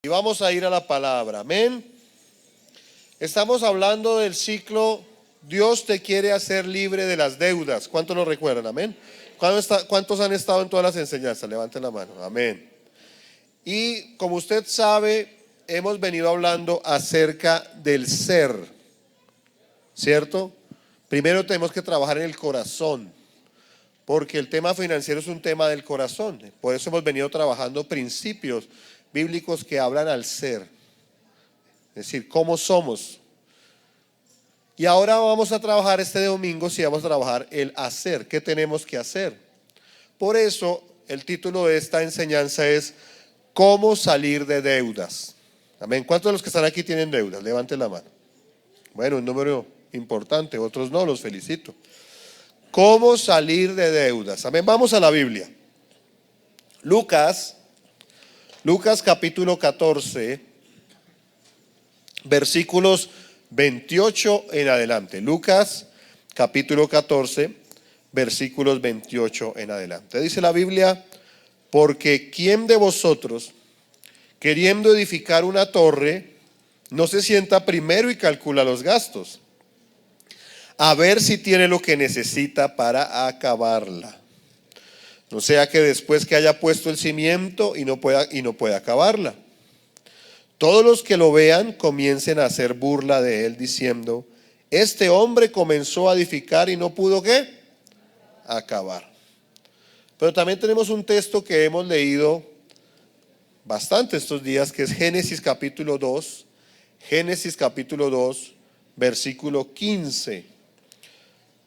Y vamos a ir a la palabra, amén. Estamos hablando del ciclo Dios te quiere hacer libre de las deudas. ¿Cuántos lo recuerdan? Amén. ¿Cuántos han estado en todas las enseñanzas? Levanten la mano, amén. Y como usted sabe, hemos venido hablando acerca del ser, ¿cierto? Primero tenemos que trabajar en el corazón, porque el tema financiero es un tema del corazón. Por eso hemos venido trabajando principios bíblicos que hablan al ser, es decir, cómo somos. Y ahora vamos a trabajar este domingo, sí, vamos a trabajar el hacer, qué tenemos que hacer. Por eso el título de esta enseñanza es ¿cómo salir de deudas? Amén. ¿Cuántos de los que están aquí tienen deudas? Levanten la mano. Bueno, un número importante, otros no, los felicito. ¿Cómo salir de deudas? Amén. Vamos a la Biblia. Lucas capítulo 14, versículos 28 en adelante. Lucas capítulo 14, versículos 28 en adelante. Dice la Biblia: porque ¿quién de vosotros, queriendo edificar una torre, no se sienta primero y calcula los gastos, a ver si tiene lo que necesita para acabarla? No sea que después que haya puesto el cimiento y no pueda acabarla, todos los que lo vean comiencen a hacer burla de él, diciendo: este hombre comenzó a edificar y no pudo ¿qué? Acabar. Pero también tenemos un texto que hemos leído bastante estos días, que es Génesis capítulo 2, versículo 15,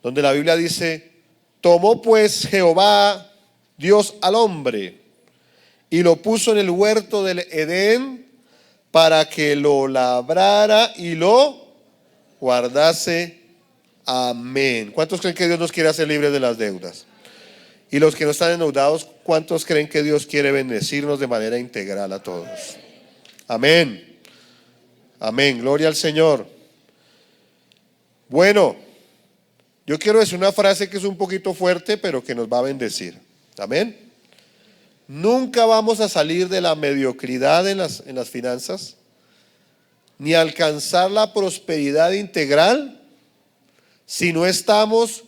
donde la Biblia dice: tomó pues Jehová Dios al hombre y lo puso en el huerto del Edén para que lo labrara y lo guardase. Amén. ¿Cuántos creen que Dios nos quiere hacer libres de las deudas? Y los que no están endeudados, ¿cuántos creen que Dios quiere bendecirnos de manera integral a todos? Amén. Amén. Gloria al Señor. Bueno, yo quiero decir una frase que es un poquito fuerte, pero que nos va a bendecir. Amén. Nunca vamos a salir de la mediocridad en las finanzas, ni alcanzar la prosperidad integral, si no estamos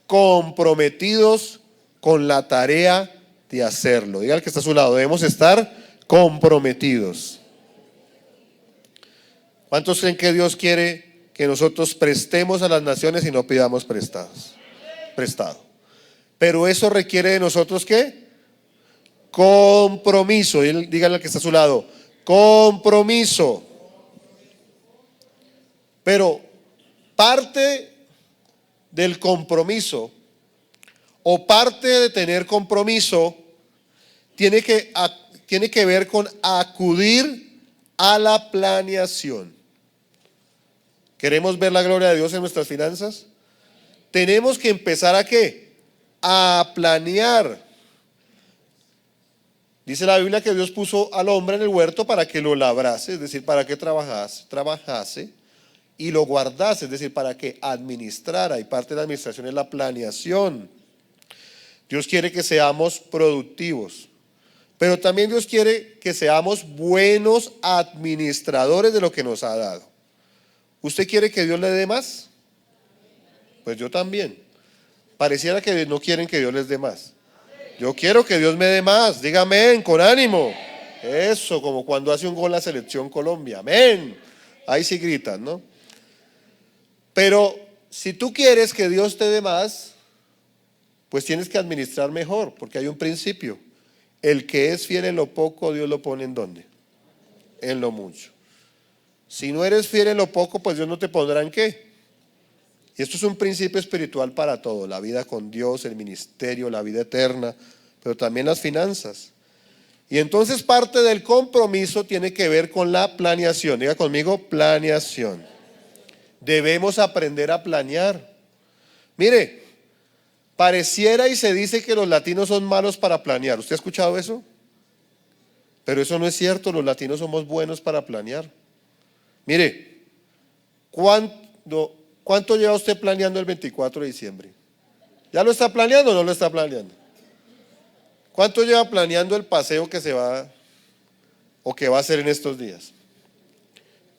comprometidos con la tarea de hacerlo. Diga al que está a su lado: debemos estar comprometidos. ¿Cuántos creen que Dios quiere que nosotros prestemos a las naciones y no pidamos prestado? Pero eso requiere de nosotros ¿qué? Compromiso. Díganle al que está a su lado: compromiso. Pero parte del compromiso, o parte de tener compromiso, tiene que ver con acudir a la planeación. ¿Queremos ver la gloria de Dios en nuestras finanzas? Tenemos que empezar ¿a qué? A planear. Dice la Biblia que Dios puso al hombre en el huerto para que lo labrase, es decir, para que trabajase y lo guardase, es decir, para que administrara, y parte de la administración es la planeación. Dios quiere que seamos productivos, pero también Dios quiere que seamos buenos administradores de lo que nos ha dado. ¿Usted quiere que Dios le dé más? Pues yo también. Pareciera que no quieren que Dios les dé más. Yo quiero que Dios me dé más. Dígame amén, con ánimo. Eso, como cuando hace un gol la selección Colombia. Amén. Ahí sí gritan, ¿no? Pero si tú quieres que Dios te dé más, pues tienes que administrar mejor, porque hay un principio: el que es fiel en lo poco, Dios lo pone ¿en dónde? En lo mucho. Si no eres fiel en lo poco, pues Dios no te pondrá ¿en qué? Y esto es un principio espiritual para todo: la vida con Dios, el ministerio, la vida eterna, pero también las finanzas. Y entonces parte del compromiso tiene que ver con la planeación. Diga conmigo: planeación. Debemos aprender a planear. Mire, pareciera y se dice que los latinos son malos para planear. ¿Usted ha escuchado eso? Pero eso no es cierto. Los latinos somos buenos para planear. Mire, ¿cuánto lleva usted planeando el 24 de diciembre? ¿Ya lo está planeando o no lo está planeando? ¿Cuánto lleva planeando el paseo que se va o que va a hacer en estos días?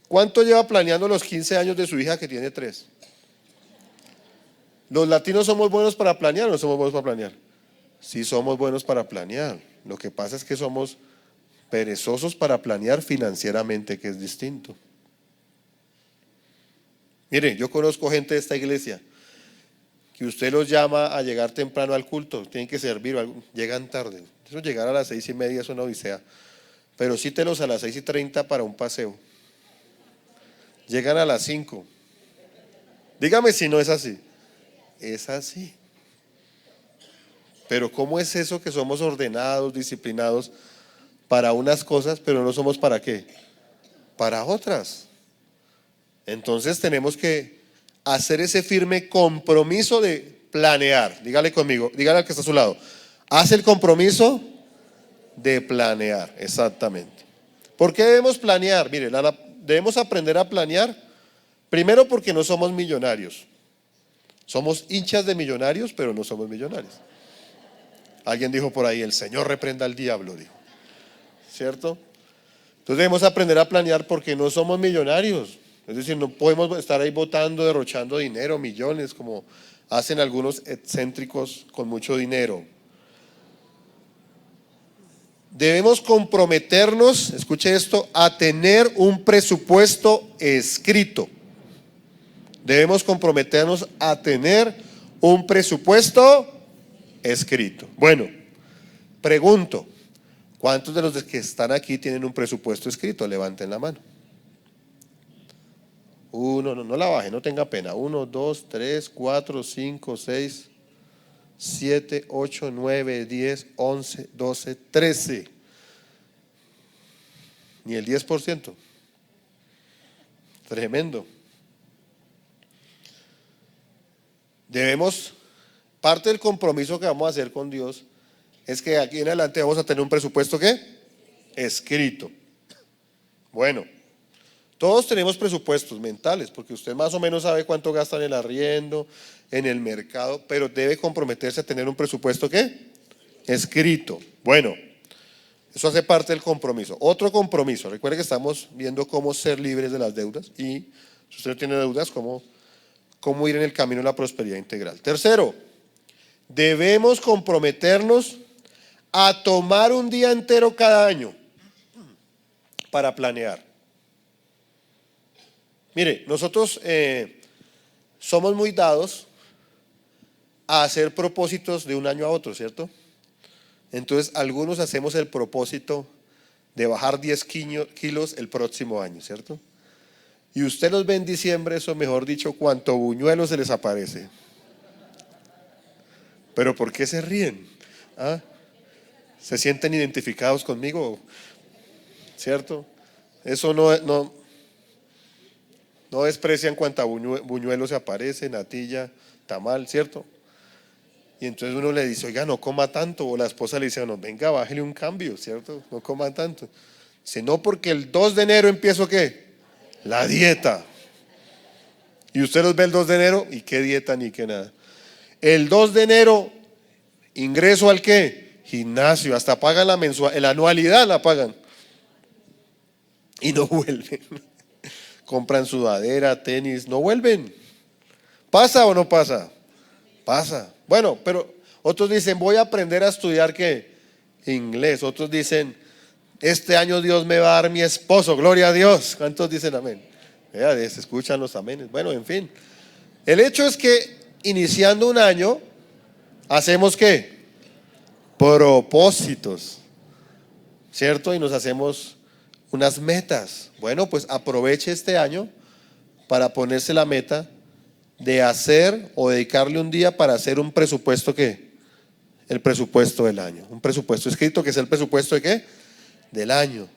¿Cuánto lleva planeando los 15 años de su hija que tiene 3? ¿Los latinos somos buenos para planear o no somos buenos para planear? Sí somos buenos para planear. Lo que pasa es que somos perezosos para planear financieramente, que es distinto. Mire, yo conozco gente de esta iglesia que usted los llama a llegar temprano al culto, tienen que servir, llegan tarde. Eso llegar a las 6:30 es una odisea, pero cítelos a las 6:30 para un paseo. Llegan a las 5. Dígame si no es así. Es así. Pero ¿cómo es eso que somos ordenados, disciplinados para unas cosas, pero no somos para qué? Para otras. Entonces tenemos que hacer ese firme compromiso de planear. Dígale conmigo, dígale al que está a su lado. Haz el compromiso de planear, exactamente. ¿Por qué debemos planear? Mire, debemos aprender a planear, primero porque no somos millonarios. Somos hinchas de millonarios, pero no somos millonarios. Alguien dijo por ahí, el Señor reprenda al diablo, dijo. ¿Cierto? Entonces debemos aprender a planear porque no somos millonarios. Es decir, no podemos estar ahí botando, derrochando dinero, millones, como hacen algunos excéntricos con mucho dinero. Debemos comprometernos, escuche esto, a tener un presupuesto escrito. Debemos comprometernos a tener un presupuesto escrito. Bueno, pregunto, ¿cuántos de los que están aquí tienen un presupuesto escrito? Levanten la mano. Uno, no la baje, no tenga pena. 1, 2, 3, 4, 5, 6, 7, 8, 9, 10, 11, 12, 13. Ni el 10%. Tremendo. Debemos, parte del compromiso que vamos a hacer con Dios es que aquí en adelante vamos a tener un presupuesto ¿qué? Escrito. Bueno, todos tenemos presupuestos mentales, porque usted más o menos sabe cuánto gasta en el arriendo, en el mercado, pero debe comprometerse a tener un presupuesto ¿qué? Escrito. Bueno, eso hace parte del compromiso. Otro compromiso, recuerde que estamos viendo cómo ser libres de las deudas y si usted no tiene deudas, cómo ir en el camino de la prosperidad integral. Tercero, debemos comprometernos a tomar un día entero cada año para planear. Mire, nosotros somos muy dados a hacer propósitos de un año a otro, ¿cierto? Entonces, algunos hacemos el propósito de bajar 10 kilos el próximo año, ¿cierto? Y usted los ve en diciembre, eso mejor dicho, cuanto buñuelo se les aparece. ¿Pero por qué se ríen? ¿Ah? ¿Se sienten identificados conmigo? ¿Cierto? Eso no desprecian cuánta buñuelo se aparece, natilla, tamal, ¿cierto? Y entonces uno le dice, oiga, no coma tanto. O la esposa le dice, no, venga, bájele un cambio, ¿cierto? No coma tanto. Dice, no, porque el 2 de enero empiezo ¿qué? La dieta. Y usted los ve el 2 de enero y qué dieta ni qué nada. El 2 de enero ingreso al ¿qué? Gimnasio. Hasta pagan la anualidad la pagan. Y no vuelven. Compran sudadera, tenis, no vuelven. ¿Pasa o no pasa? Pasa. Bueno, pero otros dicen, voy a aprender a estudiar ¿qué? Inglés. Otros dicen, este año Dios me va a dar mi esposo, gloria a Dios. ¿Cuántos dicen amén? Vea, se escuchan los amenes. Bueno, en fin. El hecho es que iniciando un año, hacemos ¿qué? Propósitos, ¿cierto? Y nos hacemos unas metas. Bueno, pues aproveche este año para ponerse la meta de hacer o dedicarle un día para hacer un presupuesto ¿qué? El presupuesto del año. Un presupuesto escrito que es el presupuesto ¿de qué? Del año.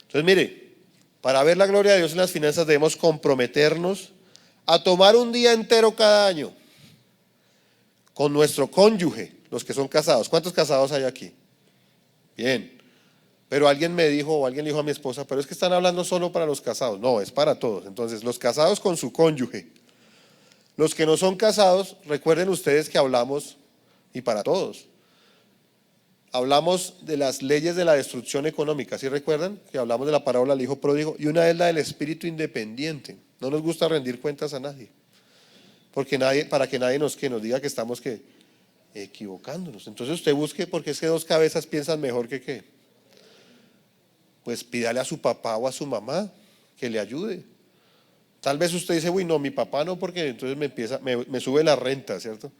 Entonces mire, para ver la gloria de Dios en las finanzas debemos comprometernos a tomar un día entero cada año con nuestro cónyuge, los que son casados. ¿Cuántos casados hay aquí? Bien. Pero alguien me dijo, o alguien le dijo a mi esposa, pero es que están hablando solo para los casados. No, es para todos. Entonces, los casados con su cónyuge. Los que no son casados, recuerden ustedes que hablamos, y para todos, hablamos de las leyes de la destrucción económica, ¿sí recuerdan? Que hablamos de la parábola del hijo pródigo, y una es la del espíritu independiente. No nos gusta rendir cuentas a nadie, porque para que nadie nos diga que estamos equivocándonos. Entonces usted busque, porque es que dos cabezas piensan mejor que qué. Pues pídale a su papá o a su mamá que le ayude. Tal vez usted dice, uy, no, mi papá no, porque entonces me sube la renta, ¿cierto?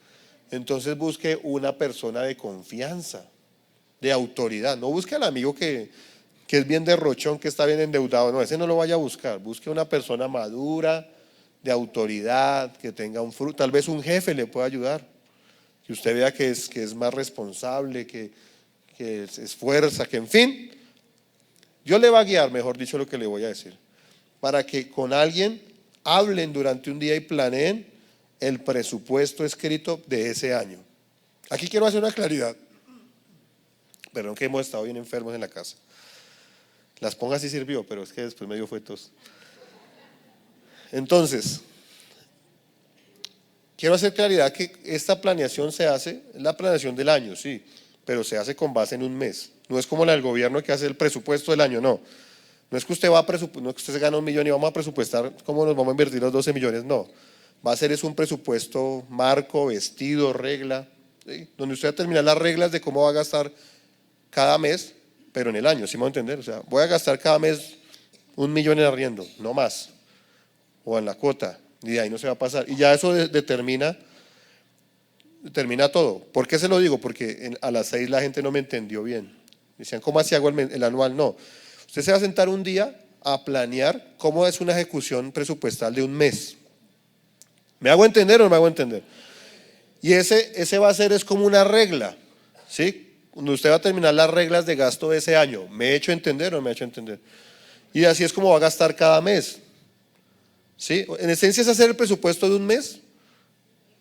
Entonces busque una persona de confianza, de autoridad. No busque al amigo que es bien derrochón, que está bien endeudado. No, ese no lo vaya a buscar. Busque una persona madura, de autoridad, que tenga un fruto. Tal vez un jefe le pueda ayudar. Que usted vea que es más responsable, que se esfuerza, que en fin. Dios le va a guiar, mejor dicho, lo que le voy a decir. Para que con alguien hablen durante un día y planeen el presupuesto escrito de ese año. Aquí quiero hacer una claridad. Perdón que hemos estado bien enfermos en la casa. Las pongas sí sirvió, pero es que después me dio fue tos. Entonces, quiero hacer claridad que esta planeación se hace, es la planeación del año, sí, pero se hace con base en un mes. No es como la del gobierno que hace el presupuesto del año, no. No es que usted no es que usted se gana 1 millón y vamos a presupuestar cómo nos vamos a invertir los 12 millones, no. Va a ser un presupuesto marco, vestido, regla, ¿sí? Donde usted va a determinar las reglas de cómo va a gastar cada mes, pero en el año, ¿sí me va a entender? O sea, voy a gastar cada mes 1 millón en arriendo, no más, o en la cuota, y de ahí no se va a pasar. Y ya eso determina todo. ¿Por qué se lo digo? Porque a las 6 la gente no me entendió bien. Decían, ¿cómo así hago el anual? No. Usted se va a sentar un día a planear cómo es una ejecución presupuestal de un mes. ¿Me hago entender o no me hago entender? Y ese va a ser, es como una regla, ¿sí? Cuando usted va a terminar las reglas de gasto de ese año, ¿me he hecho entender o no me he hecho entender? Y así es como va a gastar cada mes, ¿sí? En esencia es hacer el presupuesto de un mes,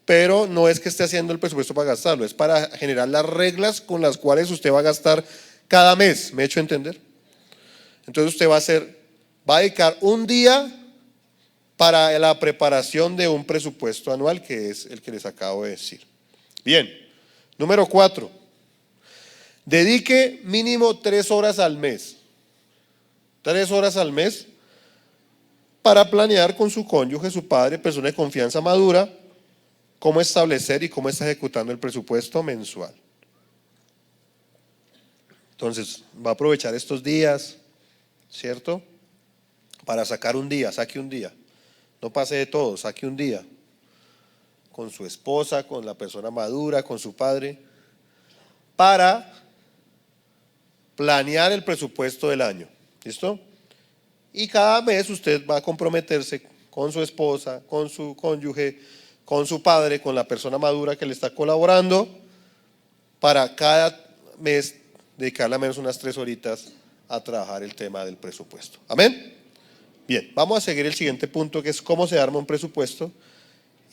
pero no es que esté haciendo el presupuesto para gastarlo, es para generar las reglas con las cuales usted va a gastar cada mes, ¿me he hecho entender? Entonces usted va a dedicar un día para la preparación de un presupuesto anual, que es el que les acabo de decir. Bien, número 4, dedique mínimo 3 horas al mes. 3 horas al mes para planear con su cónyuge, su padre, persona de confianza madura, cómo establecer y cómo está ejecutando el presupuesto mensual. Entonces, va a aprovechar estos días, ¿cierto? Para saque un día. No pase de todo, saque un día. Con su esposa, con la persona madura, con su padre, para planear el presupuesto del año. ¿Listo? Y cada mes usted va a comprometerse con su esposa, con su cónyuge, con su padre, con la persona madura que le está colaborando, para cada mes dedicarle al menos unas 3 horitas a trabajar el tema del presupuesto. ¿Amén? Bien, vamos a seguir el siguiente punto, que es cómo se arma un presupuesto.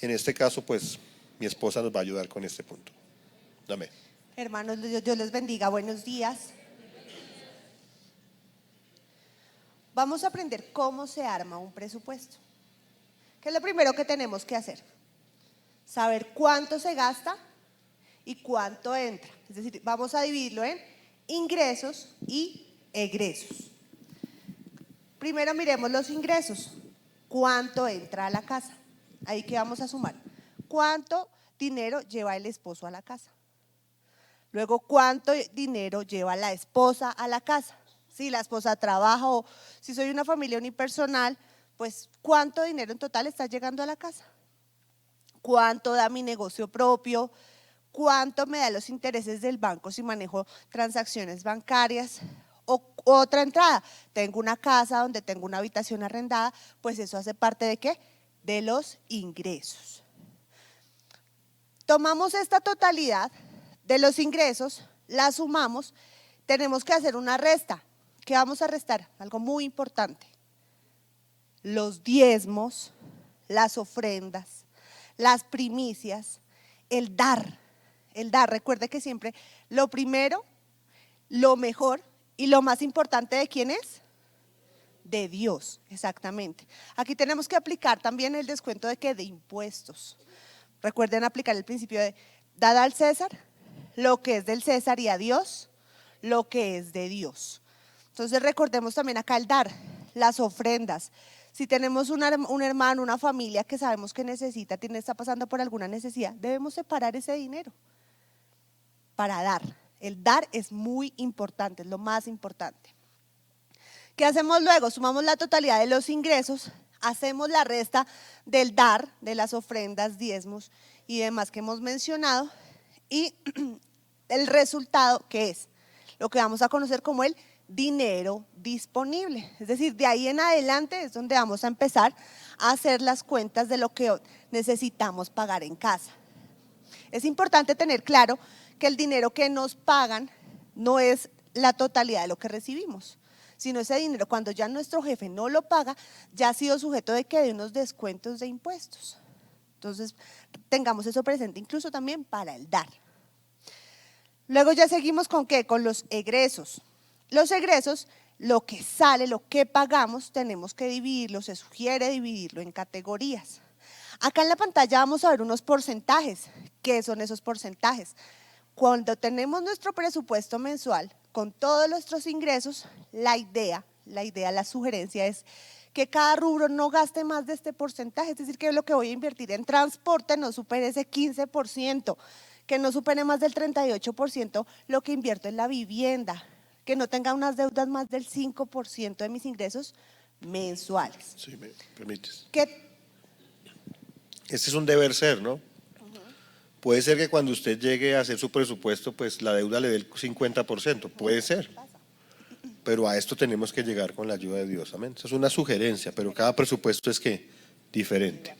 En este caso, pues, mi esposa nos va a ayudar con este punto. Amén. Hermanos, Dios les bendiga, buenos días. Vamos a aprender cómo se arma un presupuesto. ¿Qué es lo primero que tenemos que hacer? Saber cuánto se gasta y cuánto entra. Es decir, vamos a dividirlo en ingresos y egresos. Primero miremos los ingresos. ¿Cuánto entra a la casa? Ahí que vamos a sumar. ¿Cuánto dinero lleva el esposo a la casa? Luego, ¿cuánto dinero lleva la esposa a la casa? Si la esposa trabaja o si soy una familia unipersonal, pues ¿cuánto dinero en total está llegando a la casa? ¿Cuánto da mi negocio propio? ¿Cuánto me da los intereses del banco si manejo transacciones bancarias? O otra entrada, tengo una casa donde tengo una habitación arrendada, pues eso hace parte ¿de qué? De los ingresos. Tomamos esta totalidad de los ingresos, la sumamos, tenemos que hacer una resta. ¿Qué vamos a restar? Algo muy importante. Los diezmos, las ofrendas, las primicias, el dar. El dar, recuerde que siempre lo primero, lo mejor y lo más importante ¿de quién es? De Dios, exactamente. Aquí tenemos que aplicar también el descuento de ¿qué? De impuestos. Recuerden aplicar el principio de dad al César lo que es del César y a Dios lo que es de Dios. Entonces recordemos también acá el dar, las ofrendas. Si tenemos un hermano, una familia que sabemos que necesita, está pasando por alguna necesidad, debemos separar ese dinero para dar. El dar es muy importante, es lo más importante. ¿Qué hacemos luego? Sumamos la totalidad de los ingresos, hacemos la resta del dar, de las ofrendas, diezmos y demás que hemos mencionado, y el resultado, ¿qué es? Lo que vamos a conocer como el dinero disponible. Es decir, de ahí en adelante es donde vamos a empezar a hacer las cuentas de lo que necesitamos pagar en casa. Es importante tener claro que el dinero que nos pagan no es la totalidad de lo que recibimos, sino ese dinero cuando ya nuestro jefe no lo paga, ya ha sido sujeto de que de unos descuentos de impuestos. Entonces, tengamos eso presente incluso también para el dar. Luego ya seguimos con ¿qué? Con los egresos. Los egresos, lo que sale, lo que pagamos, tenemos que dividirlo, se sugiere dividirlo en categorías. Acá en la pantalla vamos a ver unos porcentajes. ¿Qué son esos porcentajes? Cuando tenemos nuestro presupuesto mensual con todos nuestros ingresos, la idea, la sugerencia es que cada rubro no gaste más de este porcentaje, es decir, que lo que voy a invertir en transporte no supere ese 15%, que no supere más del 38% lo que invierto en la vivienda, que no tenga unas deudas más del 5% de mis ingresos mensuales. Sí, me permites. ¿Qué? Este es un deber ser, ¿no? Puede ser que cuando usted llegue a hacer su presupuesto, pues la deuda le dé el 50%, puede ser. Pero a esto tenemos que llegar con la ayuda de Dios, amén. Esa es una sugerencia, pero cada presupuesto es que diferente.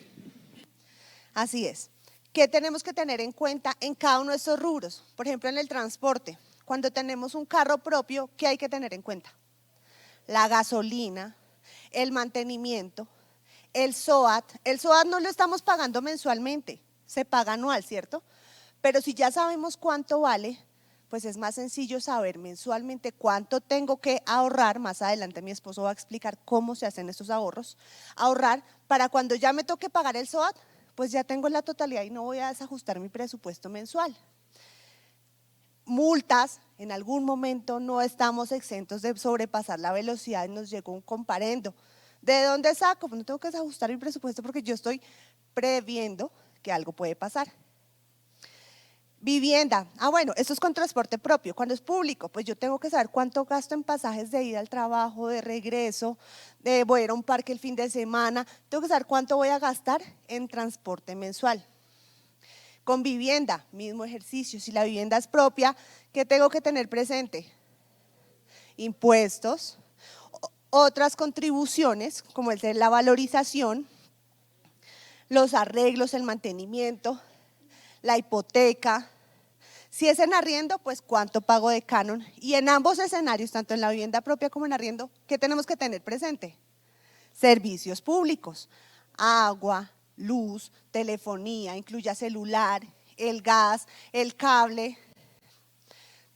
Así es. ¿Qué tenemos que tener en cuenta en cada uno de estos rubros? Por ejemplo, en el transporte, cuando tenemos un carro propio, ¿qué hay que tener en cuenta? La gasolina, el mantenimiento, el SOAT. El SOAT no lo estamos pagando mensualmente, se paga anual, ¿cierto? Pero si ya sabemos cuánto vale, pues es más sencillo saber mensualmente cuánto tengo que ahorrar. Más adelante mi esposo va a explicar cómo se hacen estos ahorros. Ahorrar para cuando ya me toque pagar el SOAT, pues ya tengo la totalidad y no voy a desajustar mi presupuesto mensual. Multas, en algún momento no estamos exentos de sobrepasar la velocidad y nos llegó un comparendo. ¿De dónde saco? Pues no tengo que desajustar mi presupuesto porque yo estoy previendo que algo puede pasar. Vivienda, bueno, esto es con transporte propio. Cuando es público, pues yo tengo que saber cuánto gasto en pasajes de ida al trabajo, de regreso, voy a ir a un parque el fin de semana, tengo que saber cuánto voy a gastar en transporte mensual. Con vivienda, mismo ejercicio, si la vivienda es propia, ¿qué tengo que tener presente? Impuestos, otras contribuciones, como el de la valorización, los arreglos, el mantenimiento, la hipoteca. Si es en arriendo, pues cuánto pago de canon. Y en ambos escenarios, tanto en la vivienda propia como en arriendo, ¿qué tenemos que tener presente? Servicios públicos, agua, luz, telefonía, incluya celular, el gas, el cable.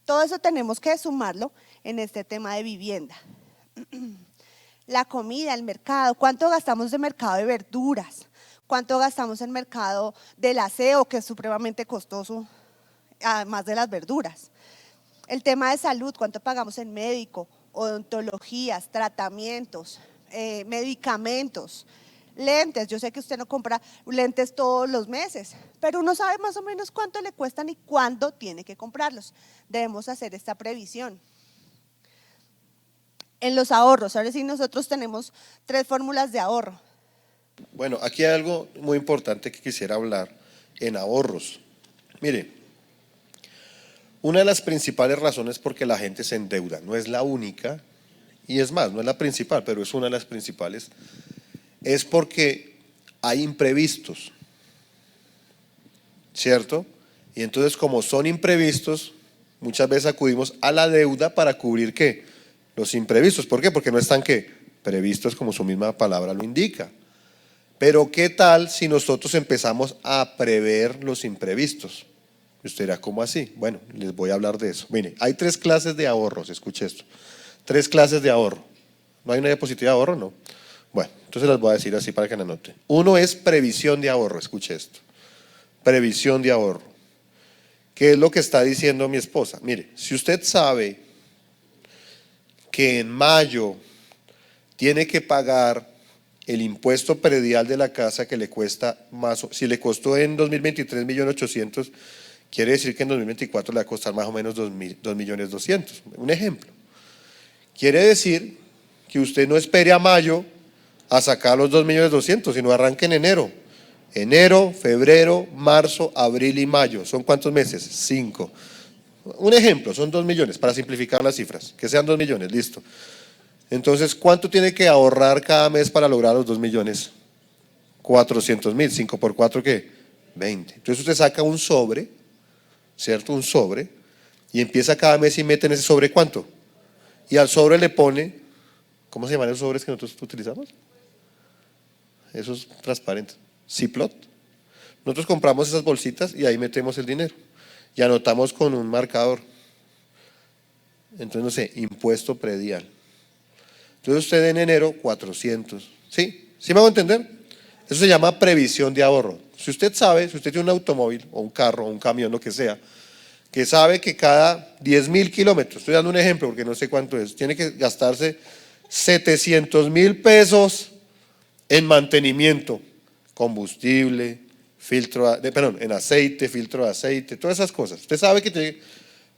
Todo eso tenemos que sumarlo en este tema de vivienda. La comida, el mercado, ¿cuánto gastamos de mercado de verduras? ¿Cuánto gastamos en mercado del aseo, que es supremamente costoso, además de las verduras? El tema de salud, ¿cuánto pagamos en médico, odontologías, tratamientos, medicamentos? Lentes, yo sé que usted no compra lentes todos los meses, pero uno sabe más o menos cuánto le cuestan y cuándo tiene que comprarlos. Debemos hacer esta previsión. En los ahorros, ahora sí nosotros tenemos 3 fórmulas de ahorro. Bueno, aquí hay algo muy importante que quisiera hablar en ahorros. Mire, una de las principales razones por que la gente se endeuda, no es la única, y es más, no es la principal, pero es una de las principales, es porque hay imprevistos, ¿cierto? Y entonces, como son imprevistos, muchas veces acudimos a la deuda para cubrir ¿qué? Los imprevistos. ¿Por qué? Porque no están ¿qué? Previstos, como su misma palabra lo indica. Pero ¿qué tal si nosotros empezamos a prever los imprevistos? Y usted dirá, ¿cómo así? Bueno, les voy a hablar de eso. Mire, hay 3 clases de ahorros, escuche esto. 3 clases de ahorro. ¿No hay una diapositiva de ahorro? No. Bueno, entonces las voy a decir así para que la anoten. Uno es previsión de ahorro, escuche esto. Previsión de ahorro. ¿Qué es lo que está diciendo mi esposa? Mire, si usted sabe que en mayo tiene que pagar el impuesto predial de la casa que le cuesta más, si le costó en 2023 1.800.000, quiere decir que en 2024 le va a costar más o menos 2.200.000. Un ejemplo. Quiere decir que usted no espere a mayo a sacar los 2.200.000, sino arranque en enero. Enero, febrero, marzo, abril y mayo. ¿Son cuántos meses? 5. Un ejemplo, son 2 millones, para simplificar las cifras. Que sean 2 millones, listo. Entonces, ¿cuánto tiene que ahorrar cada mes para lograr los 2 millones? 400.000. 5 por 4, ¿qué? 20. Entonces usted saca un sobre, ¿cierto? Un sobre, y empieza cada mes y mete en ese sobre ¿cuánto? Y al sobre le pone, ¿cómo se llaman esos sobres que nosotros utilizamos? Esos transparentes. Ziploc. Nosotros compramos esas bolsitas y ahí metemos el dinero. Y anotamos con un marcador. Entonces, no sé, impuesto predial. Entonces usted en enero 400. ¿Sí? ¿Sí me hago entender? Eso se llama previsión de ahorro. Si usted sabe, si usted tiene un automóvil o un carro o un camión, lo que sea, que sabe que cada 10.000 kilómetros, estoy dando un ejemplo porque no sé cuánto es, tiene que gastarse 700.000 pesos en mantenimiento, combustible, en aceite, filtro de aceite, todas esas cosas. Usted sabe que tiene,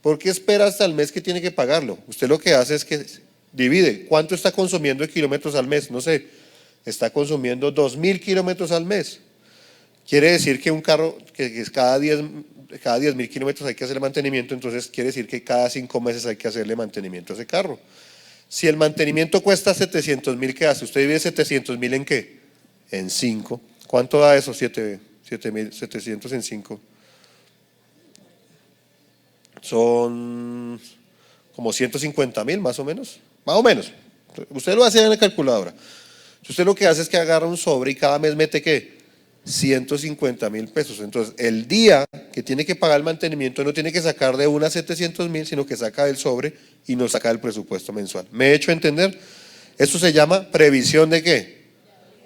¿por qué espera hasta el mes que tiene que pagarlo? Usted lo que hace es que divide, ¿cuánto está consumiendo de kilómetros al mes? No sé, está consumiendo 2.000 kilómetros al mes. Quiere decir que un carro que es cada 10.000 kilómetros hay que hacerle mantenimiento, entonces quiere decir que cada 5 meses hay que hacerle mantenimiento a ese carro. Si el mantenimiento cuesta 700.000, ¿qué hace? ¿Usted divide 700.000 en qué? En 5. ¿Cuánto da eso? 7.700 en 5. Son como 150.000 más o menos. Más o menos. Usted lo hace en la calculadora. Usted lo que hace es que agarra un sobre y cada mes mete ¿qué? 150.000 pesos. Entonces, el día que tiene que pagar el mantenimiento no tiene que sacar de una 700.000, sino que saca del sobre y no saca del presupuesto mensual. ¿Me he hecho entender? Eso se llama previsión de ¿qué?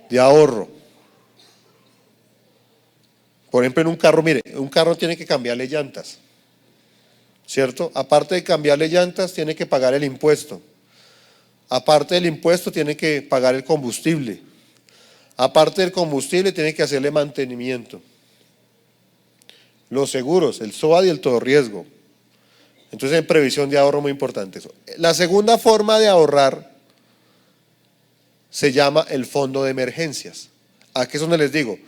De ahorro. Por ejemplo, en un carro, mire, un carro tiene que cambiarle llantas, ¿cierto? Aparte de cambiarle llantas, tiene que pagar el impuesto. Aparte del impuesto, tiene que pagar el combustible. Aparte del combustible, tiene que hacerle mantenimiento. Los seguros, el SOAT y el todo riesgo. Entonces, en previsión de ahorro, muy importante eso. La segunda forma de ahorrar se llama el fondo de emergencias. Aquí es donde les digo,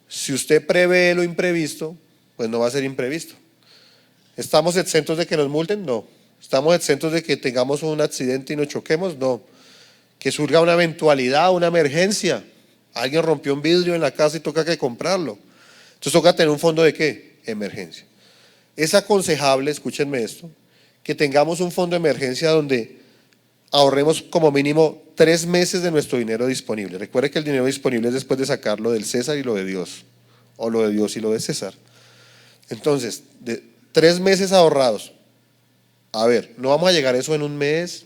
si usted prevé lo imprevisto, pues no va a ser imprevisto. ¿Estamos exentos de que nos multen? No. ¿Estamos exentos de que tengamos un accidente y nos choquemos? No. Que surja una eventualidad, una emergencia. Alguien rompió un vidrio en la casa y toca que comprarlo. Entonces toca tener un fondo de ¿qué? Emergencia. Es aconsejable, escúchenme esto, que tengamos un fondo de emergencia donde ahorremos como mínimo 3 meses de nuestro dinero disponible. Recuerde que el dinero disponible es después de sacar lo del César y lo de Dios, o lo de Dios y lo de César. Entonces, de 3 meses ahorrados. A ver, no vamos a llegar a eso en un mes,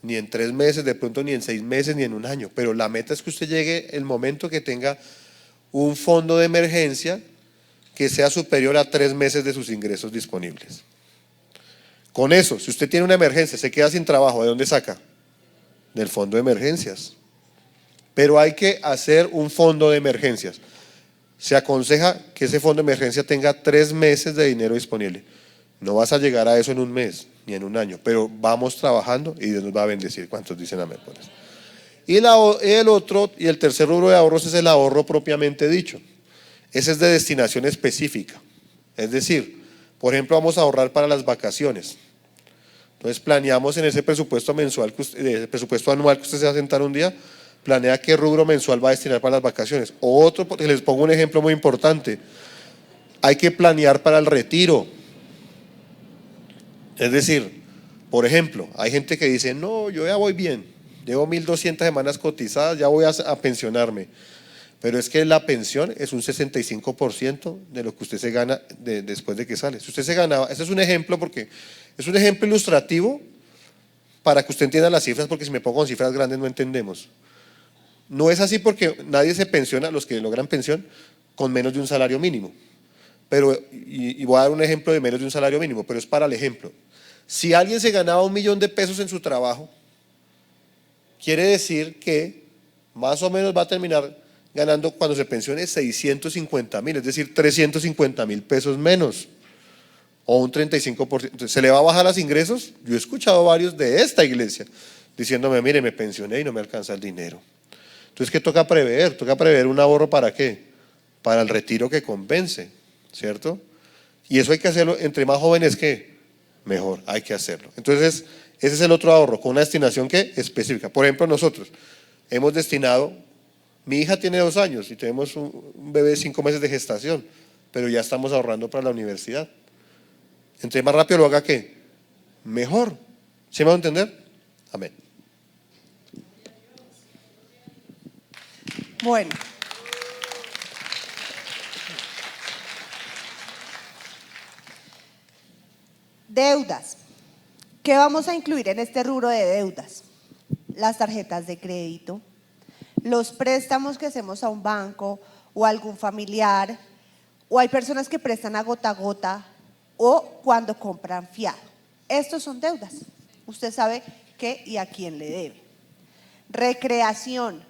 ni en 3 meses, de pronto ni en 6 meses, ni en un año, pero la meta es que usted llegue el momento que tenga un fondo de emergencia que sea superior a 3 meses de sus ingresos disponibles. Con eso, si usted tiene una emergencia, se queda sin trabajo, ¿de dónde saca? Del fondo de emergencias. Pero hay que hacer un fondo de emergencias. Se aconseja que ese fondo de emergencia tenga 3 meses de dinero disponible. No vas a llegar a eso en un mes, ni en un año, pero vamos trabajando y Dios nos va a bendecir. ¿Cuántos dicen amén por eso? Y el tercer rubro de ahorros es el ahorro propiamente dicho. Ese es de destinación específica. Es decir, por ejemplo, vamos a ahorrar para las vacaciones. Entonces planeamos en ese presupuesto mensual, el presupuesto anual que usted se va a sentar un día, planea qué rubro mensual va a destinar para las vacaciones. O otro, porque les pongo un ejemplo muy importante, hay que planear para el retiro. Es decir, por ejemplo, hay gente que dice, no, yo ya voy bien, llevo 1.200 semanas cotizadas, ya voy a pensionarme. Pero es que la pensión es un 65% de lo que usted se gana después de que sale. Si usted se ganaba, este es un ejemplo porque es un ejemplo ilustrativo para que usted entienda las cifras, porque si me pongo con cifras grandes no entendemos. No es así porque nadie se pensiona, los que logran pensión, con menos de un salario mínimo. pero, y voy a dar un ejemplo de menos de un salario mínimo, pero es para el ejemplo. Si alguien se ganaba 1.000.000 de pesos en su trabajo, quiere decir que más o menos va a terminar ganando cuando se pensione 650.000, es decir, 350.000 pesos menos, o un 35%. ¿Se le va a bajar los ingresos? Yo he escuchado varios de esta iglesia diciéndome, mire, me pensioné y no me alcanza el dinero. Entonces, ¿qué toca prever? Toca prever un ahorro ¿para qué? Para el retiro que compense, ¿cierto? Y eso hay que hacerlo, entre más jóvenes que mejor, hay que hacerlo. Entonces, ese es el otro ahorro, con una destinación que específica. Por ejemplo, nosotros hemos destinado, mi hija tiene 2 años y tenemos un bebé de 5 meses de gestación, pero ya estamos ahorrando para la universidad. Entre más rápido lo haga, ¿qué? Mejor. ¿Sí me va a entender? Amén. Bueno. Deudas. ¿Qué vamos a incluir en este rubro de deudas? Las tarjetas de crédito, los préstamos que hacemos a un banco o a algún familiar, o hay personas que prestan a gota o cuando compran fiado. Estos son deudas. Usted sabe qué y a quién le debe. Recreación.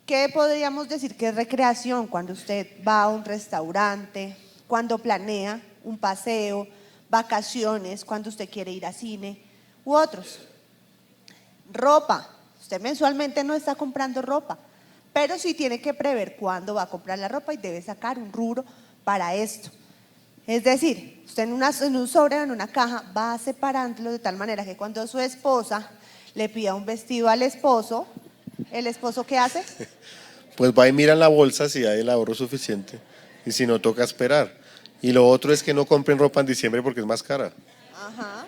¿Qué podríamos decir que es recreación? Cuando usted va a un restaurante, cuando planea un paseo, vacaciones, cuando usted quiere ir a cine u otros. Ropa. Usted mensualmente no está comprando ropa, pero sí tiene que prever cuándo va a comprar la ropa y debe sacar un rubro para esto. Es decir, usted en un sobre o en una caja va separándolo de tal manera que cuando su esposa le pida un vestido al esposo, ¿el esposo qué hace? Pues va y mira en la bolsa si hay el ahorro suficiente y si no, toca esperar. Y lo otro es que no compren ropa en diciembre porque es más cara. Ajá.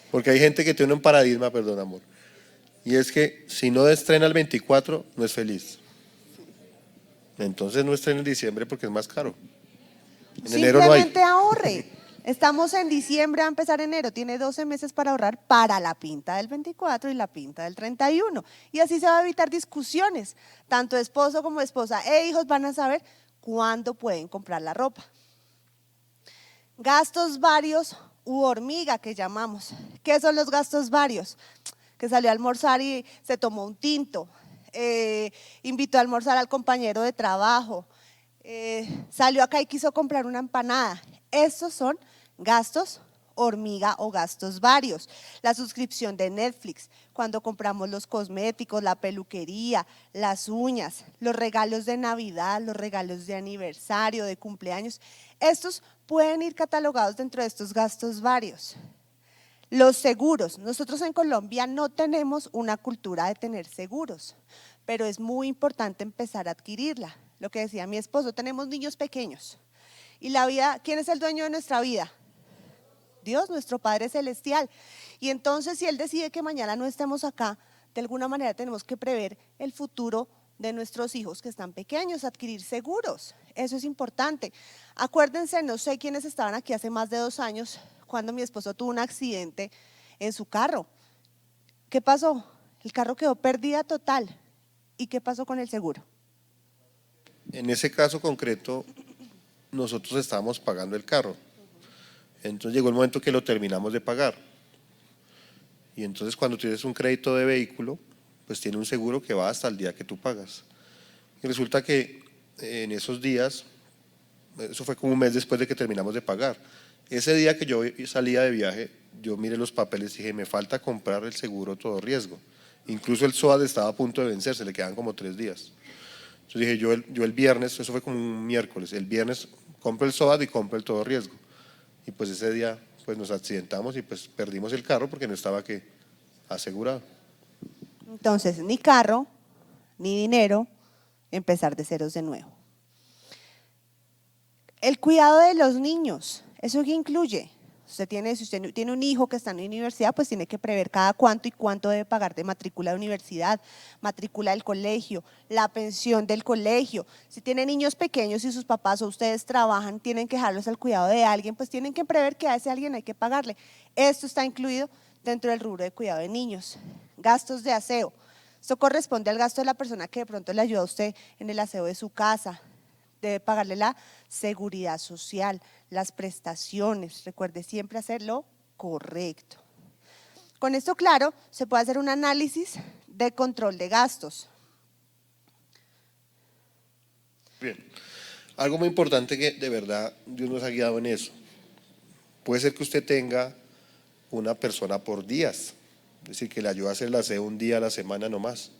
Porque hay gente que tiene un paradigma, perdón amor, y es que si no estrena el 24 no es feliz. Entonces no estrena en diciembre porque es más caro. En enero no hay. Simplemente ahorre. Estamos en diciembre, va a empezar enero, tiene 12 meses para ahorrar para la pinta del 24 y la pinta del 31. Y así se va a evitar discusiones. Tanto esposo como esposa e hijos van a saber cuándo pueden comprar la ropa. Gastos varios u hormiga que llamamos. ¿Qué son los gastos varios? Que salió a almorzar y se tomó un tinto, invitó a almorzar al compañero de trabajo, salió acá y quiso comprar una empanada. Estos son gastos hormiga o gastos varios. La suscripción de Netflix, cuando compramos los cosméticos, la peluquería, las uñas, los regalos de Navidad, los regalos de aniversario, de cumpleaños. Estos pueden ir catalogados dentro de estos gastos varios. Los seguros. Nosotros en Colombia no tenemos una cultura de tener seguros, pero es muy importante empezar a adquirirla. Lo que decía mi esposo, tenemos niños pequeños. Y la vida, ¿quién es el dueño de nuestra vida? Dios, nuestro Padre Celestial. Y entonces, si Él decide que mañana no estemos acá, de alguna manera tenemos que prever el futuro de nuestros hijos que están pequeños, adquirir seguros. Eso es importante. Acuérdense, no sé quiénes estaban aquí hace más de 2 años, cuando mi esposo tuvo un accidente en su carro. ¿Qué pasó? El carro quedó pérdida total. ¿Y qué pasó con el seguro? En ese caso concreto, nosotros estábamos pagando el carro. Entonces llegó el momento que lo terminamos de pagar. Y entonces cuando tienes un crédito de vehículo, pues tiene un seguro que va hasta el día que tú pagas. Y resulta que en esos días, eso fue como un mes después de que terminamos de pagar. Ese día que yo salía de viaje, yo miré los papeles y dije, me falta comprar el seguro todo riesgo. Incluso el SOAT estaba a punto de vencerse, le quedan como 3 días. Entonces dije, yo el viernes, eso fue como un miércoles, el viernes compro el SOAT y compro el todo riesgo. Y pues ese día pues nos accidentamos y pues perdimos el carro porque no estaba asegurado. Entonces, ni carro, ni dinero, empezar de ceros de nuevo. El cuidado de los niños, ¿eso qué incluye? Si usted tiene un hijo que está en la universidad, pues tiene que prever cada cuánto y cuánto debe pagar de matrícula de universidad, matrícula del colegio, la pensión del colegio. Si tiene niños pequeños y sus papás o ustedes trabajan, tienen que dejarlos al cuidado de alguien, pues tienen que prever que a ese alguien hay que pagarle. Esto está incluido dentro del rubro de cuidado de niños. Gastos de aseo. Esto corresponde al gasto de la persona que de pronto le ayuda a usted en el aseo de su casa, debe pagarle la seguridad social, las prestaciones. Recuerde siempre hacer lo correcto. Con esto claro, se puede hacer un análisis de control de gastos. Bien, algo muy importante que de verdad Dios nos ha guiado en eso. Puede ser que usted tenga una persona por días, es decir, que le ayude a hacer el aseo un día a la semana nomás.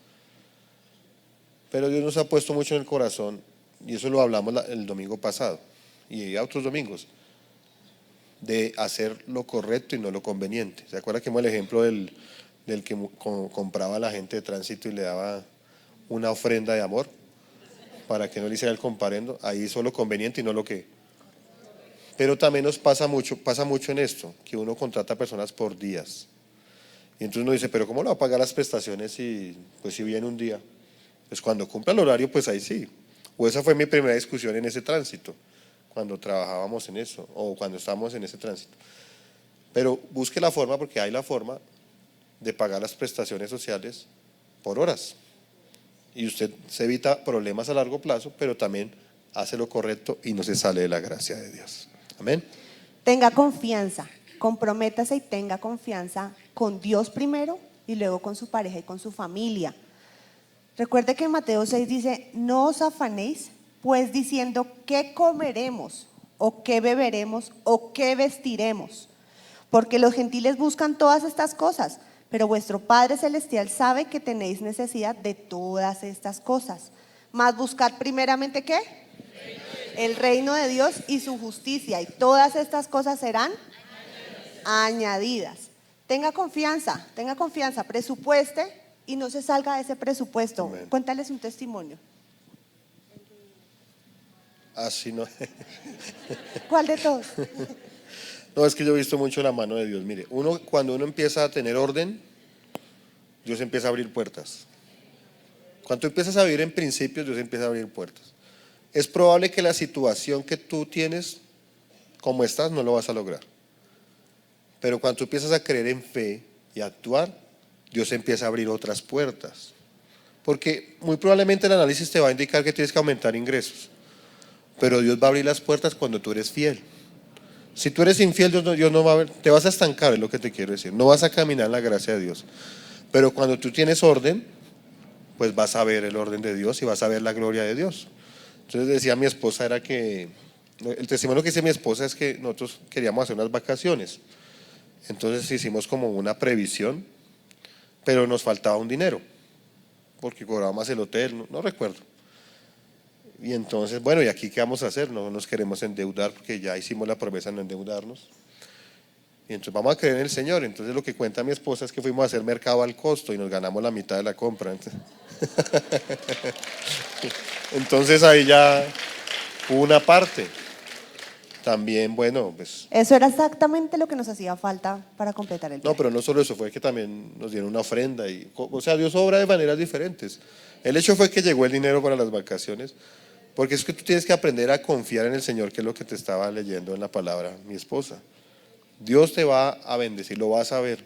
Pero Dios nos ha puesto mucho en el corazón, y eso lo hablamos el domingo pasado y a otros domingos, de hacer lo correcto y no lo conveniente. ¿Se acuerda que hemos el ejemplo del que compraba a la gente de tránsito y le daba una ofrenda de amor para que no le hiciera el comparendo? Ahí hizo lo conveniente y no lo que. Pero también nos pasa mucho en esto, que uno contrata personas por días. Y entonces uno dice, pero ¿cómo le va a pagar las prestaciones si viene un día? Pues cuando cumpla el horario, pues ahí sí. O esa fue mi primera discusión en ese tránsito, cuando trabajábamos en eso, o cuando estábamos en ese tránsito. Pero busque la forma, porque hay la forma de pagar las prestaciones sociales por horas. Y usted se evita problemas a largo plazo, pero también hace lo correcto y no se sale de la gracia de Dios. Amén. Tenga confianza, comprométase y tenga confianza con Dios primero y luego con su pareja y con su familia. Recuerde que en Mateo 6 dice, no os afanéis, pues diciendo qué comeremos, o qué beberemos, o qué vestiremos. Porque los gentiles buscan todas estas cosas, pero vuestro Padre Celestial sabe que tenéis necesidad de todas estas cosas. Mas buscad primeramente ¿qué? El reino de Dios y su justicia, y todas estas cosas serán añadidas. Tenga confianza, presupueste y no se salga de ese presupuesto. Amén. Cuéntales un testimonio. Así no. ¿Cuál de todos? No, es que yo he visto mucho la mano de Dios. Mire, cuando uno empieza a tener orden, Dios empieza a abrir puertas. Cuando empiezas a vivir en principios, Dios empieza a abrir puertas. Es probable que la situación que tú tienes, como estás, no lo vas a lograr. Pero cuando tú empiezas a creer en fe y a actuar, Dios empieza a abrir otras puertas. Porque muy probablemente el análisis te va a indicar que tienes que aumentar ingresos. Pero Dios va a abrir las puertas cuando tú eres fiel. Si tú eres infiel, Dios no va a ver, te vas a estancar, es lo que te quiero decir. No vas a caminar en la gracia de Dios. Pero cuando tú tienes orden, pues vas a ver el orden de Dios y vas a ver la gloria de Dios. Entonces decía mi esposa, era que, el testimonio que dice mi esposa es que nosotros queríamos hacer unas vacaciones. Entonces hicimos como una previsión, pero nos faltaba un dinero, porque cobrábamos el hotel, no recuerdo. Y entonces, bueno, ¿y aquí qué vamos a hacer? No nos queremos endeudar porque ya hicimos la promesa de no endeudarnos. Y entonces vamos a creer en el Señor. Entonces lo que cuenta mi esposa es que fuimos a hacer mercado al costo y nos ganamos la mitad de la compra. Entonces ahí ya hubo una parte. También, bueno, pues… Eso era exactamente lo que nos hacía falta para completar el viaje. No, pero no solo eso, fue que también nos dieron una ofrenda. O sea, Dios obra de maneras diferentes. El hecho fue que llegó el dinero para las vacaciones, porque es que tú tienes que aprender a confiar en el Señor, que es lo que te estaba leyendo en la palabra mi esposa. Dios te va a bendecir, lo vas a ver,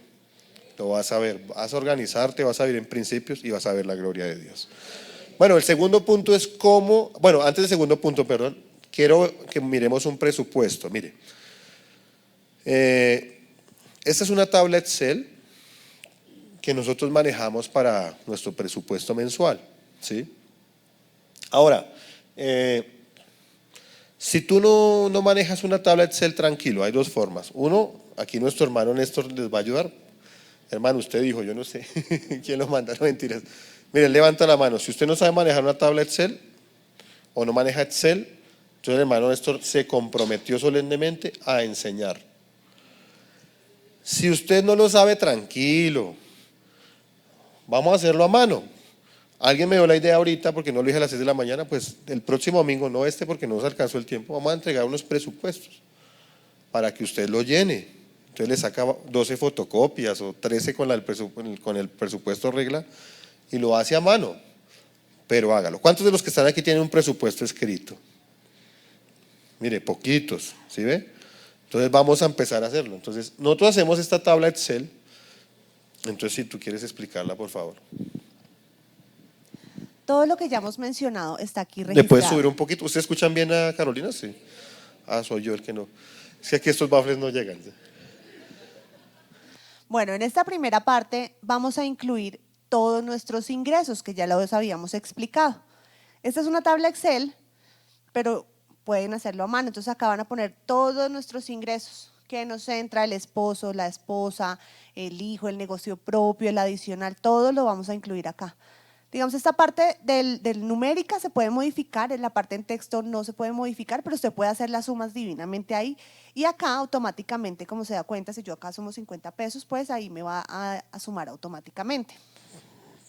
vas a organizarte, vas a vivir en principios y vas a ver la gloria de Dios. Bueno, el segundo punto es cómo, bueno, antes del segundo punto, perdón, quiero que miremos un presupuesto. Mire, esta es una tabla Excel que nosotros manejamos para nuestro presupuesto mensual, ¿sí? Ahora, si tú no manejas una tabla Excel, tranquilo, hay dos formas. Uno, aquí nuestro hermano Néstor les va a ayudar. Hermano, usted dijo, yo no sé quién lo manda, no mentiras. Miren, levanta la mano. Si usted no sabe manejar una tabla Excel o no maneja Excel, entonces el hermano Néstor se comprometió solemnemente a enseñar. Si usted no lo sabe, tranquilo, vamos a hacerlo a mano. Alguien me dio la idea ahorita, porque no lo dije a las 6 de la mañana, pues el próximo domingo, no porque no nos alcanzó el tiempo, vamos a entregar unos presupuestos para que usted lo llene. Entonces le saca 12 fotocopias o 13 con el presupuesto regla y lo hace a mano, pero hágalo. ¿Cuántos de los que están aquí tienen un presupuesto escrito? Mire, poquitos, ¿sí ve? Entonces vamos a empezar a hacerlo. Entonces nosotros hacemos esta tabla Excel. Entonces si tú quieres explicarla, por favor. Todo lo que ya hemos mencionado está aquí ¿Le registrado. puedes subir un poquito? ¿Ustedes escuchan bien a Carolina? Sí. Ah, soy yo el que no. Es que aquí estos baffles no llegan. Bueno, en esta primera parte vamos a incluir todos nuestros ingresos, que ya los habíamos explicado. Esta es una tabla Excel, pero pueden hacerlo a mano. Entonces acá van a poner todos nuestros ingresos, que nos entra el esposo, la esposa, el hijo, el negocio propio, el adicional, todo lo vamos a incluir acá. Digamos, esta parte del numérica se puede modificar, en la parte en texto no se puede modificar, pero usted puede hacer las sumas divinamente ahí. Y acá automáticamente, como se da cuenta, si yo acá sumo 50 pesos, pues ahí me va a sumar automáticamente.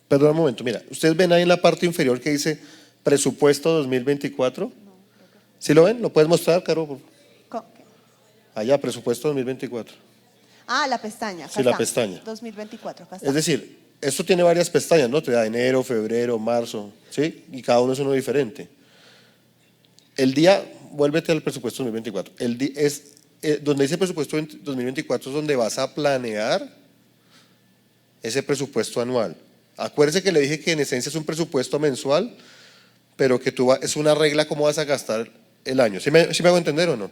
Perdón un momento, mira, ustedes ven ahí en la parte inferior que dice presupuesto 2024. ¿Sí lo ven? ¿Lo puedes mostrar, Caro? Allá, presupuesto 2024. Ah, la pestaña. Acá Sí, la está, pestaña. 2024, acá está. Es decir, esto tiene varias pestañas, ¿no? Te da enero, febrero, marzo, ¿sí? Y cada uno es uno diferente. El día, vuélvete al presupuesto 2024. El día es donde dice presupuesto 2024 es donde vas a planear ese presupuesto anual. Acuérdese que le dije que en esencia es un presupuesto mensual, pero que es una regla cómo vas a gastar el año. ¿Sí me hago entender o no?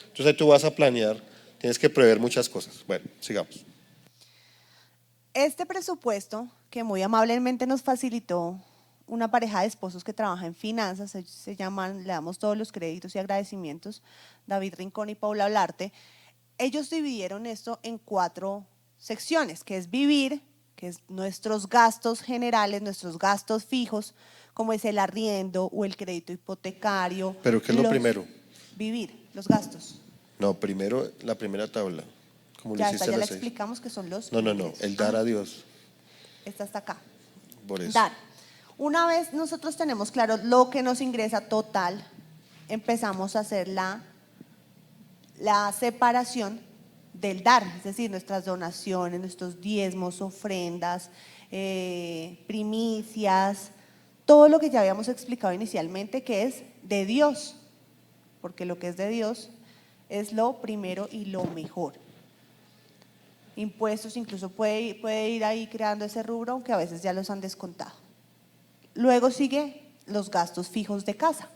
Entonces ahí tú vas a planear, tienes que prever muchas cosas. Bueno, sigamos. Este presupuesto que muy amablemente nos facilitó una pareja de esposos que trabaja en finanzas, se llaman, le damos todos los créditos y agradecimientos, David Rincón y Paula Olarte. Ellos dividieron esto en 4 secciones, que es vivir, que es nuestros gastos generales, nuestros gastos fijos, como es el arriendo o el crédito hipotecario. ¿Pero qué es lo primero? Vivir, los gastos. No, primero la primera tabla. Como Ya lo hiciste esta ya la 6. explicamos que son los No, ingresos. el dar a Dios. Esta está acá. Por eso. Dar. Una vez nosotros tenemos claro lo que nos ingresa total, empezamos a hacer la separación del dar, es decir, nuestras donaciones, nuestros diezmos, ofrendas, primicias, todo lo que ya habíamos explicado inicialmente que es de Dios, porque lo que es de Dios es lo primero y lo mejor. Impuestos incluso puede ir ahí creando ese rubro, aunque a veces ya los han descontado. Luego sigue los gastos fijos de casa.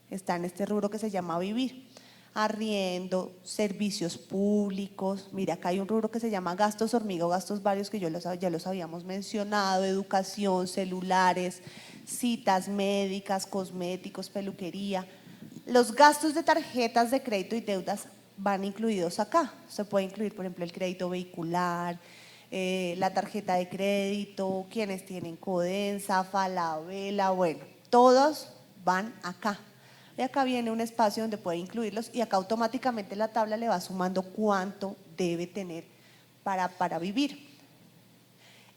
Está en este rubro que se llama vivir. Arriendo, servicios públicos. Mira, acá hay un rubro que se llama gastos hormiga o gastos varios que ya los habíamos mencionado. Educación, celulares, citas médicas, cosméticos, peluquería. Los gastos de tarjetas de crédito y deudas van incluidos acá. Se puede incluir, por ejemplo, el crédito vehicular, la tarjeta de crédito, quienes tienen Codensa, Falabella, bueno, todos van acá. Y acá viene un espacio donde puede incluirlos y acá automáticamente la tabla le va sumando cuánto debe tener para vivir.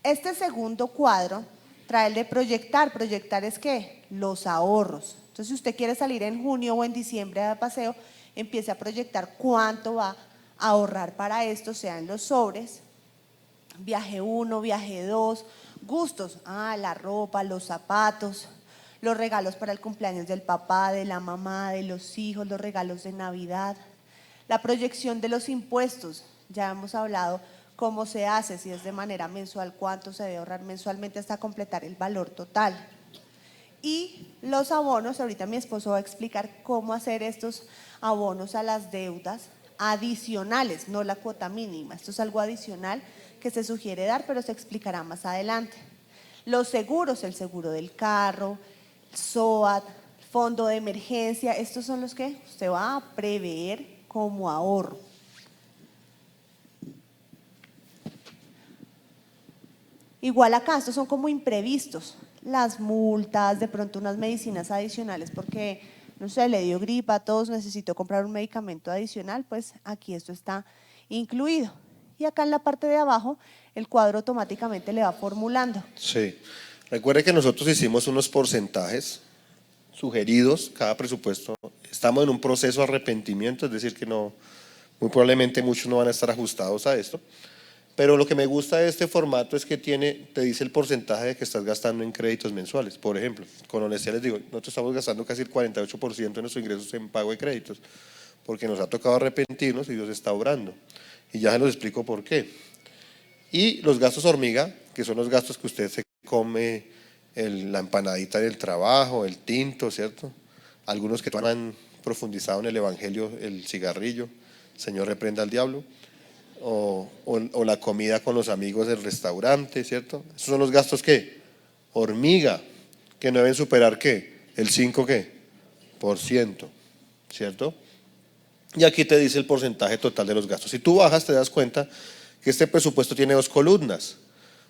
Este segundo cuadro trae el de proyectar. Proyectar es ¿qué? Los ahorros. Entonces, si usted quiere salir en junio o en diciembre de paseo, empiece a proyectar cuánto va a ahorrar para esto, sea en los sobres, viaje 1, viaje 2, gustos, la ropa, los zapatos, los regalos para el cumpleaños del papá, de la mamá, de los hijos, los regalos de Navidad, la proyección de los impuestos, ya hemos hablado cómo se hace, si es de manera mensual, cuánto se debe ahorrar mensualmente hasta completar el valor total. Y los abonos, ahorita mi esposo va a explicar cómo hacer estos abonos a las deudas adicionales, no la cuota mínima. Esto es algo adicional que se sugiere dar, pero se explicará más adelante. Los seguros, el seguro del carro, SOAT, fondo de emergencia, estos son los que usted va a prever como ahorro. Igual acá, estos son como imprevistos, las multas, de pronto unas medicinas adicionales porque, no sé, le dio gripa, a todos necesitó comprar un medicamento adicional, pues aquí esto está incluido. Y acá en la parte de abajo, el cuadro automáticamente le va formulando. Sí. Recuerde que nosotros hicimos unos porcentajes sugeridos, cada presupuesto. Estamos en un proceso de arrepentimiento, es decir, que no, muy probablemente muchos no van a estar ajustados a esto. Pero lo que me gusta de este formato es que te dice el porcentaje de que estás gastando en créditos mensuales. Por ejemplo, con honestidad les digo, nosotros estamos gastando casi el 48% de nuestros ingresos en pago de créditos, porque nos ha tocado arrepentirnos y Dios está obrando. Y ya se los explico por qué. Y los gastos hormiga, que son los gastos que usted se come la empanadita del trabajo, el tinto, ¿cierto? Algunos que no han profundizado en el evangelio, el cigarrillo, Señor reprenda al diablo, o la comida con los amigos del restaurante, ¿cierto? Esos son los gastos ¿qué? Hormiga, que no deben superar ¿qué? El 5 ¿qué? Por ciento, ¿cierto? Y aquí te dice el porcentaje total de los gastos. Si tú bajas te das cuenta que este presupuesto tiene dos columnas.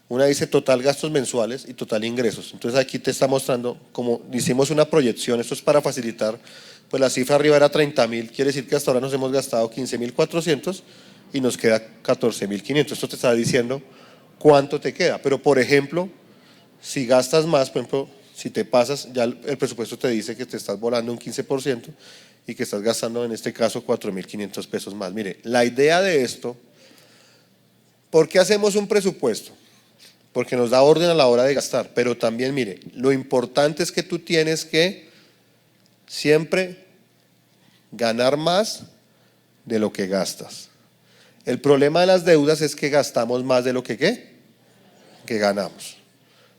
Una dice total gastos mensuales y total ingresos. Entonces aquí te está mostrando, como hicimos una proyección, esto es para facilitar, pues la cifra arriba era 30.000, quiere decir que hasta ahora nos hemos gastado 15.400 y nos queda 14.500. Esto te está diciendo cuánto te queda. Pero por ejemplo, si gastas más, por ejemplo, si te pasas, ya el presupuesto te dice que te estás volando un 15% y que estás gastando en este caso 4.500 pesos más. Mire, la idea de esto, ¿por qué hacemos un presupuesto? Porque nos da orden a la hora de gastar, pero también mire, lo importante es que tú tienes que siempre ganar más de lo que gastas. El problema de las deudas es que gastamos más de lo que ¿qué? Que ganamos.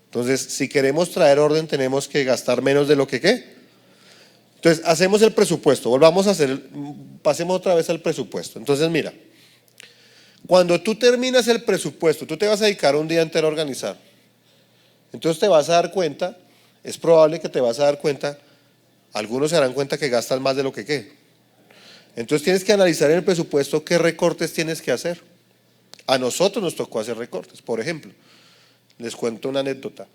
Entonces, si queremos traer orden, tenemos que gastar menos de lo que ¿qué? Entonces, hacemos el presupuesto, pasemos otra vez al presupuesto. Entonces, mira, cuando tú terminas el presupuesto, tú te vas a dedicar un día entero a organizar. Entonces te vas a dar cuenta, es probable que te vas a dar cuenta, algunos se darán cuenta que gastas más de lo que ¿qué? Entonces tienes que analizar en el presupuesto qué recortes tienes que hacer. A nosotros nos tocó hacer recortes. Por ejemplo, les cuento una anécdota.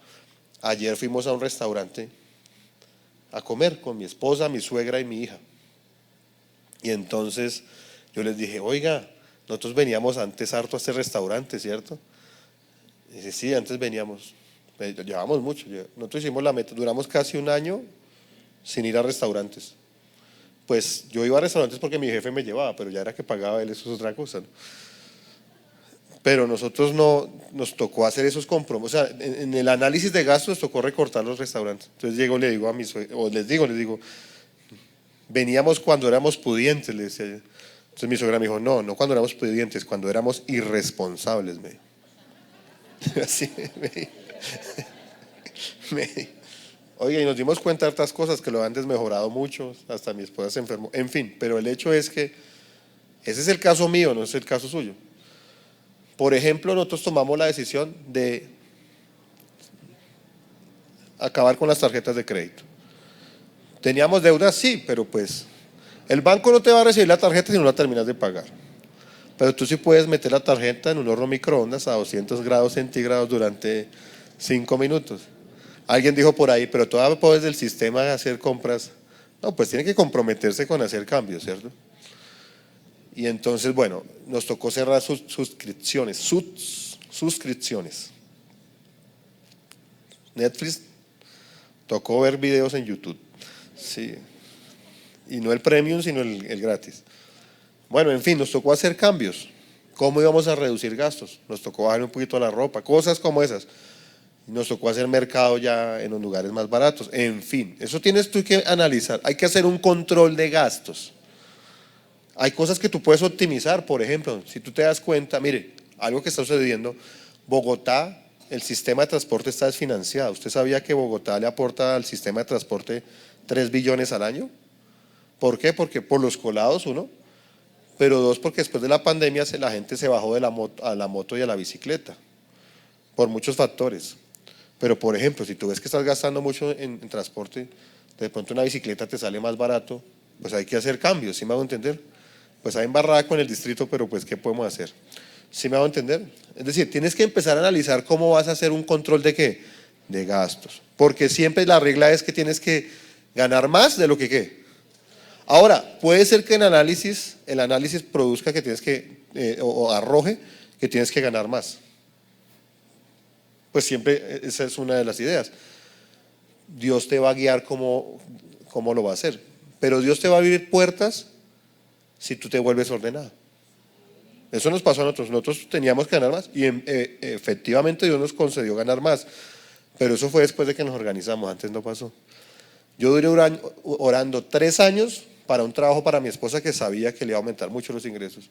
Ayer fuimos a un restaurante a comer con mi esposa, mi suegra y mi hija. Y entonces yo les dije, oiga, nosotros veníamos antes harto a este restaurante, ¿cierto? Y dice, sí, antes veníamos, llevamos mucho. Nosotros hicimos la meta, duramos casi un año sin ir a restaurantes. Pues yo iba a restaurantes porque mi jefe me llevaba, pero ya era que pagaba él, eso es otra cosa, ¿no? Pero nosotros no, nos tocó hacer esos compromisos. O sea, en el análisis de gastos nos tocó recortar los restaurantes. Entonces llego, le digo a mi suegra, o les digo, veníamos cuando éramos pudientes, le decía yo. Entonces mi suegra me dijo, no cuando éramos pudientes, cuando éramos irresponsables, me dijo. Así me dijo. Oye, y nos dimos cuenta de estas cosas que lo han desmejorado mucho, hasta mi esposa se enfermó, en fin, pero el hecho es que ese es el caso mío, no es el caso suyo. Por ejemplo, nosotros tomamos la decisión de acabar con las tarjetas de crédito. Teníamos deudas, sí, pero pues el banco no te va a recibir la tarjeta si no la terminas de pagar. Pero tú sí puedes meter la tarjeta en un horno microondas a 200 grados centígrados durante 5 minutos. Alguien dijo por ahí, pero todavía puedes del sistema hacer compras. No, pues tiene que comprometerse con hacer cambios, ¿cierto? Y entonces, bueno, nos tocó cerrar suscripciones. Netflix tocó ver videos en YouTube. Sí. Y no el premium, sino el gratis. Bueno, en fin, nos tocó hacer cambios. ¿Cómo íbamos a reducir gastos? Nos tocó bajar un poquito la ropa, cosas como esas. Nos tocó hacer mercado ya en los lugares más baratos. En fin, eso tienes tú que analizar. Hay que hacer un control de gastos. Hay cosas que tú puedes optimizar. Por ejemplo, si tú te das cuenta, mire, algo que está sucediendo, Bogotá, el sistema de transporte está desfinanciado. ¿Usted sabía que Bogotá le aporta al sistema de transporte 3 billones al año? ¿Por qué? Porque por los colados, uno, pero dos, porque después de la pandemia la gente se bajó de a la moto y a la bicicleta, por muchos factores. Pero por ejemplo, si tú ves que estás gastando mucho en transporte, de pronto una bicicleta te sale más barato, pues hay que hacer cambios, ¿sí me hago entender? Pues hay embarrada con el distrito, pero pues ¿qué podemos hacer? ¿Sí me hago entender? Es decir, tienes que empezar a analizar cómo vas a hacer un control de ¿qué? De gastos, porque siempre la regla es que tienes que ganar más de lo que ¿qué? Ahora, puede ser que el análisis produzca que tienes que, o arroje que tienes que ganar más. Pues siempre esa es una de las ideas. Dios te va a guiar cómo lo va a hacer. Pero Dios te va a abrir puertas si tú te vuelves ordenado. Eso nos pasó a nosotros. Nosotros teníamos que ganar más y efectivamente Dios nos concedió ganar más. Pero eso fue después de que nos organizamos, antes no pasó. Yo duré orando 3 años para un trabajo para mi esposa que sabía que le iba a aumentar mucho los ingresos.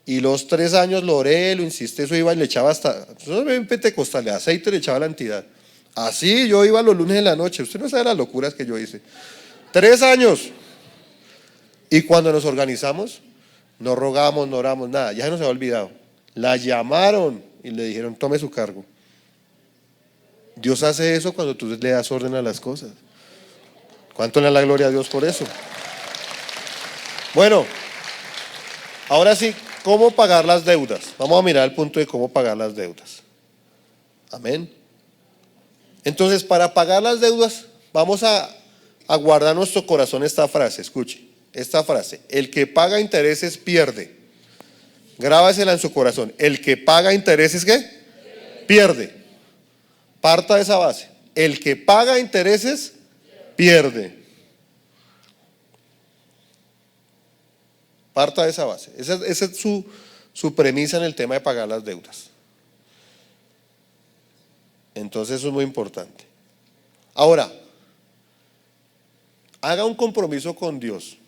Y los 3 años lo oré, lo insistí, eso iba y le echaba hasta, eso en pentecostal, de aceite le echaba la entidad. Así yo iba los lunes en la noche. Usted no sabe las locuras que yo hice. 3 años. Y cuando nos organizamos, no rogamos, no oramos, nada. Ya se nos había olvidado. La llamaron y le dijeron, tome su cargo. Dios hace eso cuando tú le das orden a las cosas. ¿Cuánto le da la gloria a Dios por eso? Bueno, ahora sí, ¿cómo pagar las deudas? Vamos a mirar el punto de cómo pagar las deudas. Amén. Entonces, para pagar las deudas, vamos a guardar en nuestro corazón esta frase. Escuche, esta frase. El que paga intereses pierde. Grábasela en su corazón. El que paga intereses, ¿qué? Pierde. Parta de esa base. El que paga intereses pierde. Parta de esa base. Esa es su premisa en el tema de pagar las deudas. Entonces eso es muy importante. Ahora, haga un compromiso con Dios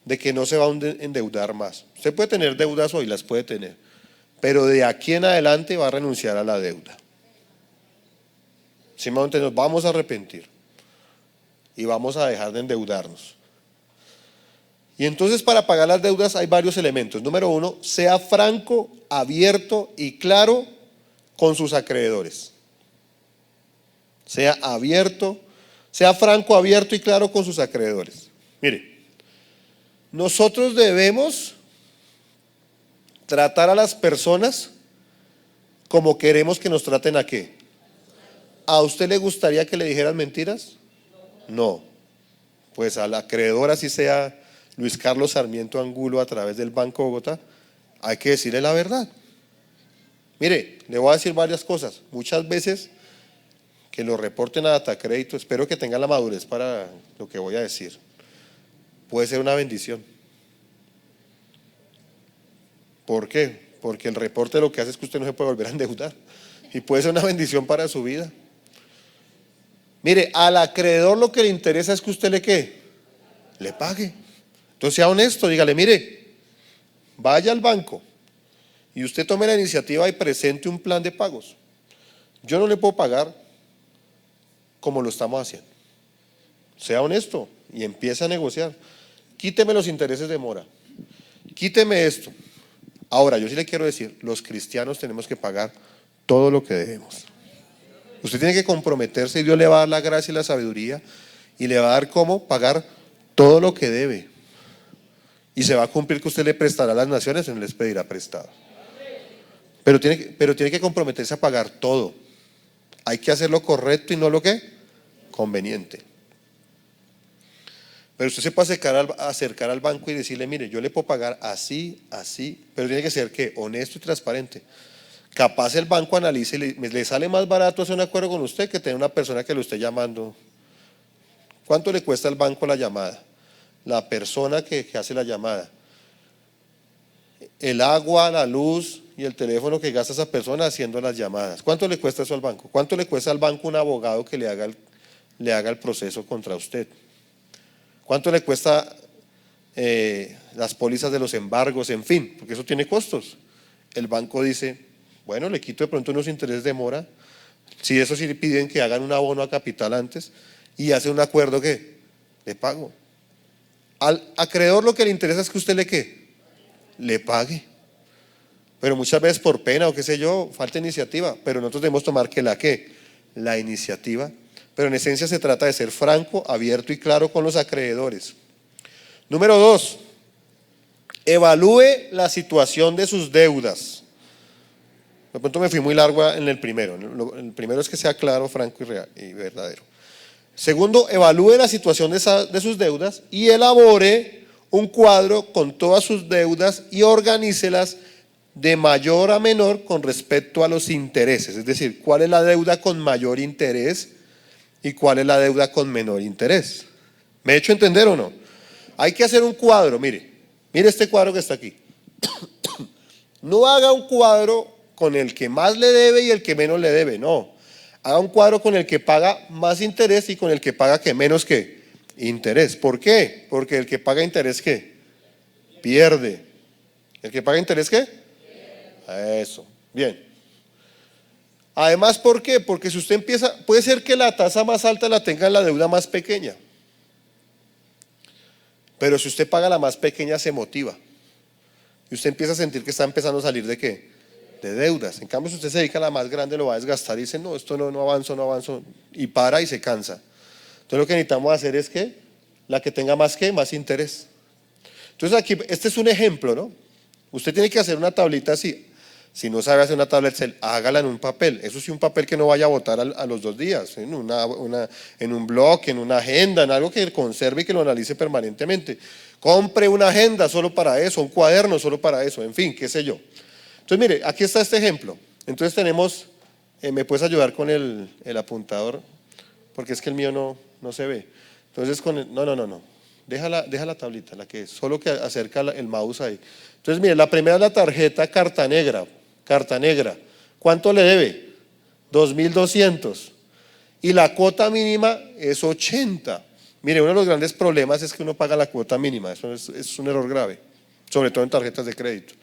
de que no se va a endeudar más. Usted puede tener deudas hoy, las puede tener, pero de aquí en adelante va a renunciar a la deuda. Simplemente nos vamos a arrepentir y vamos a dejar de endeudarnos. Y entonces para pagar las deudas hay varios elementos. Número 1, sea franco, abierto y claro con sus acreedores. Sea franco, abierto y claro con sus acreedores. Mire, nosotros debemos tratar a las personas como queremos que nos traten ¿a qué? ¿A usted le gustaría que le dijeran mentiras? No. Pues al acreedor, así sea Luis Carlos Sarmiento Angulo a través del Banco de Bogotá, hay que decirle la verdad. Mire, le voy a decir varias cosas. Muchas veces que lo reporten a Datacrédito, espero que tenga la madurez para lo que voy a decir. Puede ser una bendición. ¿Por qué? Porque el reporte lo que hace es que usted no se puede volver a endeudar. Y puede ser una bendición para su vida. Mire, al acreedor lo que le interesa es que usted le pague. Entonces sea honesto, dígale, mire, vaya al banco y usted tome la iniciativa y presente un plan de pagos. Yo no le puedo pagar como lo estamos haciendo. Sea honesto y empiece a negociar. Quíteme los intereses de mora. Quíteme esto. Ahora, yo sí le quiero decir, los cristianos tenemos que pagar todo lo que debemos. Usted tiene que comprometerse y Dios le va a dar la gracia y la sabiduría y le va a dar cómo pagar todo lo que debe. Y se va a cumplir que usted le prestará a las naciones y no les pedirá prestado. Pero tiene que comprometerse a pagar todo. Hay que hacer lo correcto y no lo que conveniente. Pero usted se puede acercar al banco y decirle, mire, yo le puedo pagar así, así, pero tiene que ser ¿qué? Honesto y transparente. Capaz el banco analice y le sale más barato hacer un acuerdo con usted que tener una persona que lo esté llamando. ¿Cuánto le cuesta al banco la llamada? La persona que hace la llamada. El agua, la luz y el teléfono que gasta esa persona haciendo las llamadas. ¿Cuánto le cuesta eso al banco? ¿Cuánto le cuesta al banco un abogado que le haga el proceso contra usted? ¿Cuánto le cuesta las pólizas de los embargos? En fin, porque eso tiene costos. El banco dice, bueno, le quito de pronto unos intereses de mora. Si eso sí le piden que hagan un abono a capital antes y hace un acuerdo que le pago. Al acreedor lo que le interesa es que usted le pague. Pero muchas veces por pena o qué sé yo, falta iniciativa. Pero nosotros debemos tomar la iniciativa. Pero en esencia se trata de ser franco, abierto y claro con los acreedores. Número 2, evalúe la situación de sus deudas. De pronto me fui muy largo en el primero. El primero es que sea claro, franco y verdadero. Segundo, evalúe la situación de sus deudas y elabore un cuadro con todas sus deudas y organícelas de mayor a menor con respecto a los intereses. Es decir, ¿cuál es la deuda con mayor interés y cuál es la deuda con menor interés? ¿Me he hecho entender o no? Hay que hacer un cuadro, mire este cuadro que está aquí. No haga un cuadro con el que más le debe y el que menos le debe, no. Haga un cuadro con el que paga más interés y con el que paga menos interés. ¿Por qué? Porque el que paga interés pierde. ¿El que paga interés Eso, bien. Además, ¿por qué? Porque si usted empieza, puede ser que la tasa más alta la tenga en la deuda más pequeña, pero si usted paga la más pequeña se motiva y usted empieza a sentir que está empezando a salir ¿de qué? De deudas. En cambio, si usted se dedica a la más grande, lo va a desgastar y dice, no, esto no avanzo, y para y se cansa. Entonces lo que necesitamos hacer es que la que tenga más interés. Entonces aquí, este es un ejemplo, ¿no? Usted tiene que hacer una tablita así. Si no sabe hacer una tabla Excel, hágala en un papel. Eso sí, un papel que no vaya a botar a los 2 días, en un blog, en una agenda, en algo que conserve y que lo analice permanentemente. Compre una agenda solo para eso, un cuaderno solo para eso, en fin, qué sé yo. Entonces, mire, aquí está este ejemplo. Entonces tenemos, ¿me puedes ayudar con el apuntador? Porque es que el mío no se ve. Entonces, no. Deja la tablita, la que es, solo que acerca el mouse ahí. Entonces, mire, la primera es la tarjeta Carta Negra. ¿Cuánto le debe? 2.200. Y la cuota mínima es 80. Mire, uno de los grandes problemas es que uno paga la cuota mínima. Eso es un error grave, sobre todo en tarjetas de crédito.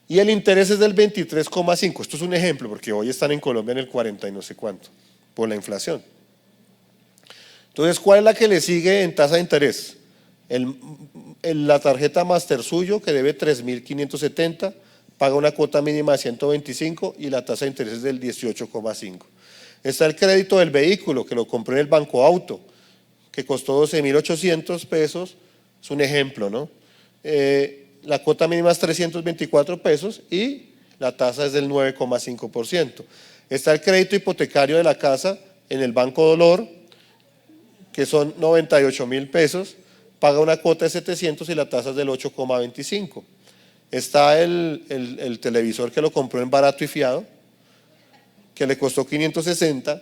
Y el interés es del 23,5. Esto es un ejemplo, porque hoy están en Colombia en el 40 y no sé cuánto, por la inflación. Entonces, ¿cuál es la que le sigue en tasa de interés? La tarjeta Master suyo, que debe 3.570, paga una cuota mínima de 125 y la tasa de interés es del 18,5. Está el crédito del vehículo, que lo compró en el Banco Auto, que costó 12.800 pesos, es un ejemplo, ¿no? La cuota mínima es 324 pesos y la tasa es del 9,5%. Está el crédito hipotecario de la casa en el Banco Dolor, que son 98.000 pesos, paga una cuota de 700 y la tasa es del 8,25. Está el televisor que lo compró en Barato y Fiado, que le costó 560,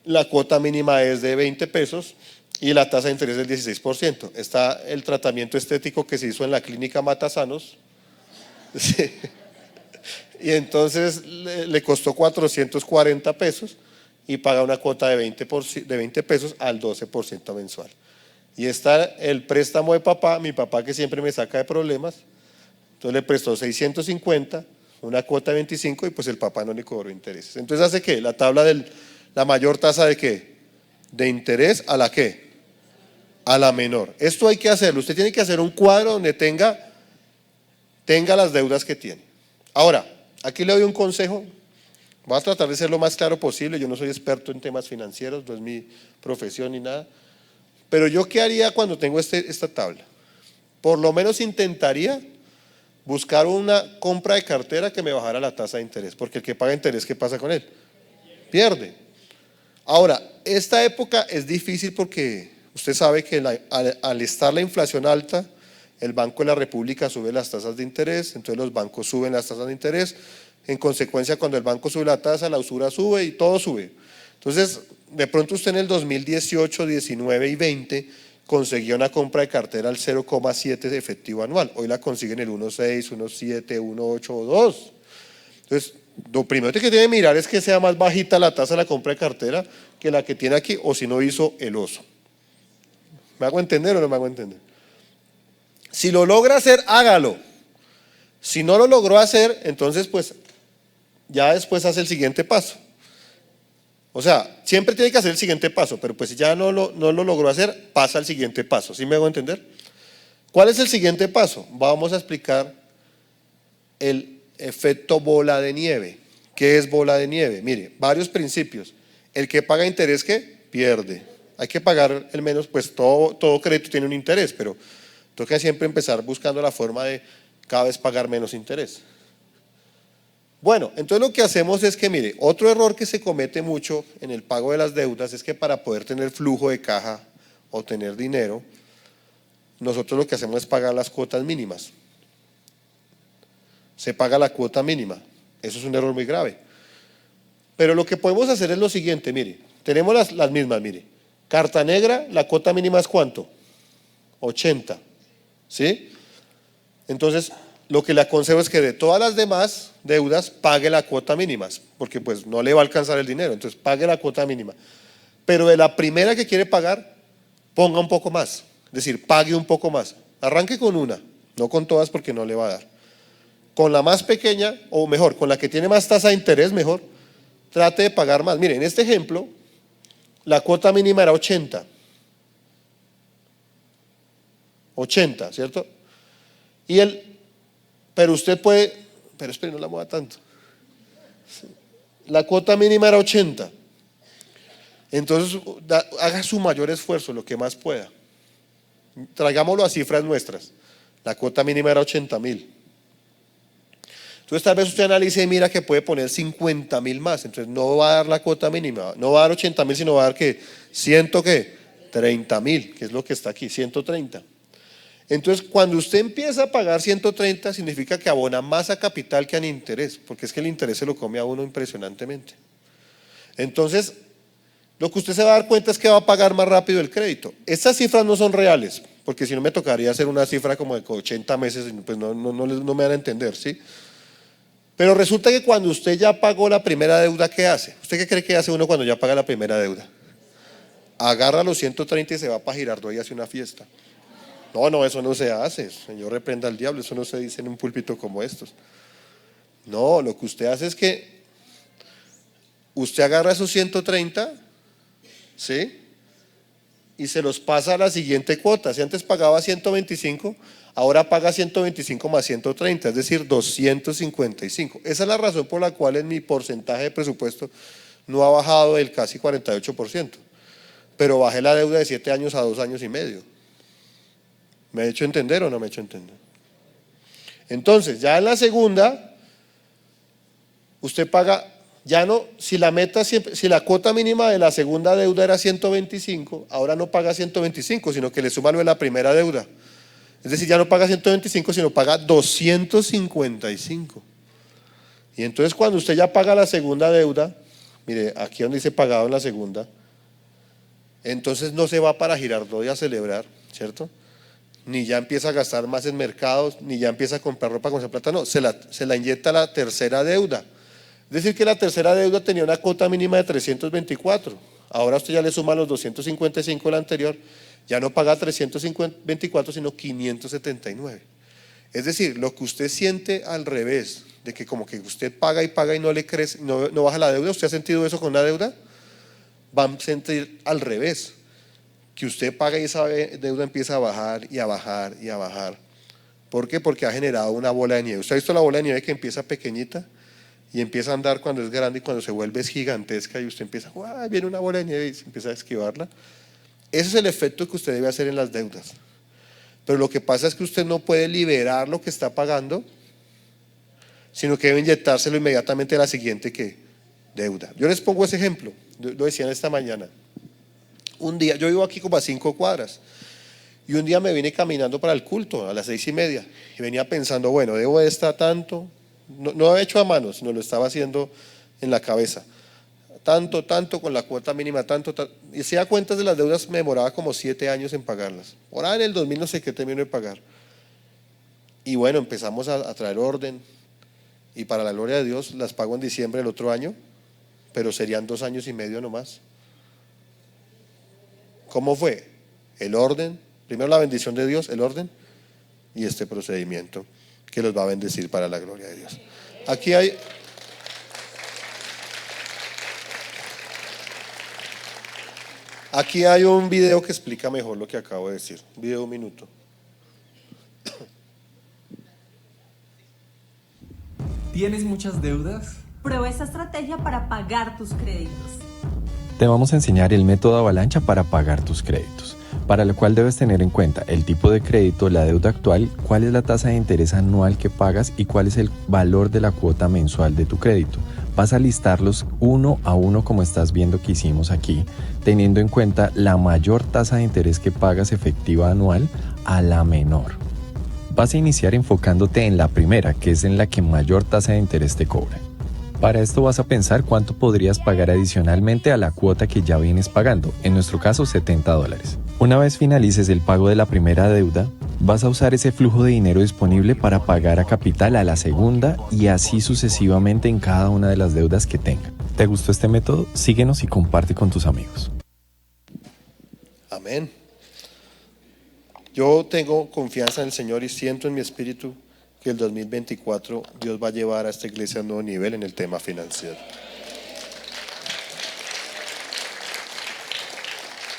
la cuota mínima es de 20 pesos y la tasa de interés del 16%. Está el tratamiento estético que se hizo en la clínica Matasanos, sí. Y entonces le costó 440 pesos y paga una cuota de 20 pesos al 12% mensual. Y está el préstamo de papá, mi papá que siempre me saca de problemas, entonces le prestó 650, una cuota de 25 y pues el papá no le cobró intereses. Entonces hace ¿qué? La tabla de la mayor tasa de ¿qué? De interés a la ¿qué? A la menor. Esto hay que hacerlo, usted tiene que hacer un cuadro donde tenga las deudas que tiene. Ahora, aquí le doy un consejo. Voy a tratar de ser lo más claro posible. Yo no soy experto en temas financieros, no es mi profesión ni nada. Pero yo, ¿qué haría cuando tengo esta tabla? Por lo menos intentaría buscar una compra de cartera que me bajara la tasa de interés, porque el que paga interés, ¿qué pasa con él? Pierde. Ahora, esta época es difícil porque usted sabe que al estar la inflación alta, el Banco de la República sube las tasas de interés, entonces los bancos suben las tasas de interés. En consecuencia, cuando el banco sube la tasa, la usura sube y todo sube. Entonces, de pronto usted en el 2018, 19 y 20 conseguía una compra de cartera al 0,7 de efectivo anual. Hoy la consigue en el 1,6, 1,7, 1,8 o 2. Entonces, lo primero que tiene que mirar es que sea más bajita la tasa de la compra de cartera que la que tiene aquí, o si no hizo el oso. ¿Me hago entender o no me hago entender? Si lo logra hacer, hágalo. Si no lo logró hacer, entonces pues ya después hace el siguiente paso. O sea, siempre tiene que hacer el siguiente paso, pero pues si ya no lo logró hacer, pasa al siguiente paso. ¿Sí me hago entender? ¿Cuál es el siguiente paso? Vamos a explicar el efecto bola de nieve. ¿Qué es bola de nieve? Mire, varios principios. El que paga interés, ¿qué? Pierde. Hay que pagar el menos, pues todo crédito tiene un interés, pero toca siempre empezar buscando la forma de cada vez pagar menos interés. Bueno, entonces lo que hacemos es que, mire, otro error que se comete mucho en el pago de las deudas es que para poder tener flujo de caja o tener dinero, nosotros lo que hacemos es pagar las cuotas mínimas. Se paga la cuota mínima. Eso es un error muy grave. Pero lo que podemos hacer es lo siguiente, mire, tenemos las mismas, mire. Carta Negra, la cuota mínima es ¿cuánto? 80, ¿sí? Entonces, lo que le aconsejo es que de todas las demás deudas pague la cuota mínima, porque pues no le va a alcanzar el dinero, entonces pague la cuota mínima. Pero de la primera que quiere pagar, ponga un poco más, es decir, pague un poco más. Arranque con una, no con todas porque no le va a dar. Con la más pequeña, o mejor, con la que tiene más tasa de interés, mejor, trate de pagar más. Miren, en este ejemplo, la cuota mínima era 80. 80, ¿cierto? Pero usted puede, pero espere, no la mueva tanto. La cuota mínima era 80. Entonces, haga su mayor esfuerzo, lo que más pueda. Traigámoslo a cifras nuestras. La cuota mínima era 80.000. Entonces, tal vez usted analice y mira que puede poner 50.000 más. Entonces, no va a dar la cuota mínima, no va a dar 80.000, sino va a dar que 30.000, que es lo que está aquí, 130. Entonces, cuando usted empieza a pagar 130, significa que abona más a capital que a interés, porque es que el interés se lo come a uno impresionantemente. Entonces, lo que usted se va a dar cuenta es que va a pagar más rápido el crédito. Estas cifras no son reales, porque si no me tocaría hacer una cifra como de 80 meses, pues no me van a entender, ¿sí? Pero resulta que cuando usted ya pagó la primera deuda, ¿qué hace? ¿Usted qué cree que hace uno cuando ya paga la primera deuda? Agarra los 130 y se va para Girardot y hace una fiesta. No, eso no se hace. Señor, reprenda al diablo, eso no se dice en un púlpito como estos. No, lo que usted hace es que usted agarra esos 130, ¿sí? Y se los pasa a la siguiente cuota. Si antes pagaba 125, ahora paga 125 más 130, es decir, 255. Esa es la razón por la cual en mi porcentaje de presupuesto no ha bajado del casi 48%. Pero bajé la deuda de 7 años a 2 años y medio. ¿Me he hecho entender o no me he hecho entender? Entonces, ya en la segunda, usted paga, ya no, si la cuota mínima de la segunda deuda era 125, ahora no paga 125, sino que le suma lo de la primera deuda. Es decir, ya no paga 125, sino paga 255. Y entonces cuando usted ya paga la segunda deuda, mire, aquí donde dice pagado en la segunda, entonces no se va para Girardot y a celebrar, ¿cierto? Ni ya empieza a gastar más en mercados, ni ya empieza a comprar ropa con esa plata, no, se la inyecta la tercera deuda. Es decir, que la tercera deuda tenía una cuota mínima de 324, ahora usted ya le suma los 255 de la anterior, ya no paga 324, sino 579. Es decir, lo que usted siente al revés, de que como que usted paga y no le crece, no baja la deuda. ¿Usted ha sentido eso con una deuda? Va a sentir al revés, que usted paga y esa deuda empieza a bajar y a bajar y a bajar. ¿Por qué? Porque ha generado una bola de nieve. ¿Usted ha visto la bola de nieve que empieza pequeñita y empieza a andar cuando es grande y cuando se vuelve es gigantesca y usted empieza, ¡guau! Viene una bola de nieve y se empieza a esquivarla? Ese es el efecto que usted debe hacer en las deudas. Pero lo que pasa es que usted no puede liberar lo que está pagando, sino que debe inyectárselo inmediatamente a la siguiente deuda. Yo les pongo ese ejemplo, lo decían esta mañana. Un día, yo vivo aquí como a 5 cuadras, y un día me vine caminando para el culto a las 6:30 y venía pensando, bueno, debo de estar tanto, no había hecho a mano, sino lo estaba haciendo en la cabeza. Tanto con la cuota mínima, tanto, y se da cuenta de las deudas, me demoraba como 7 años en pagarlas. Ahora en el 2000 no sé qué termino de pagar. Y bueno, empezamos a traer orden, y para la gloria de Dios las pago en diciembre del otro año, pero serían 2 años y medio nomás. ¿Cómo fue? El orden, primero la bendición de Dios, el orden, y este procedimiento que los va a bendecir para la gloria de Dios. Aquí hay un video que explica mejor lo que acabo de decir. Un video de 1 minuto. ¿Tienes muchas deudas? Prueba esta estrategia para pagar tus créditos. Te vamos a enseñar el método avalancha para pagar tus créditos, para lo cual debes tener en cuenta el tipo de crédito, la deuda actual, cuál es la tasa de interés anual que pagas y cuál es el valor de la cuota mensual de tu crédito. Vas a listarlos uno a uno como estás viendo que hicimos aquí, teniendo en cuenta la mayor tasa de interés que pagas efectiva anual a la menor. Vas a iniciar enfocándote en la primera, que es en la que mayor tasa de interés te cobra. Para esto vas a pensar cuánto podrías pagar adicionalmente a la cuota que ya vienes pagando, en nuestro caso $70. Una vez finalices el pago de la primera deuda, vas a usar ese flujo de dinero disponible para pagar a capital a la segunda y así sucesivamente en cada una de las deudas que tenga. ¿Te gustó este método? Síguenos y comparte con tus amigos. Amén. Yo tengo confianza en el Señor y siento en mi espíritu que el 2024 Dios va a llevar a esta iglesia a un nuevo nivel en el tema financiero.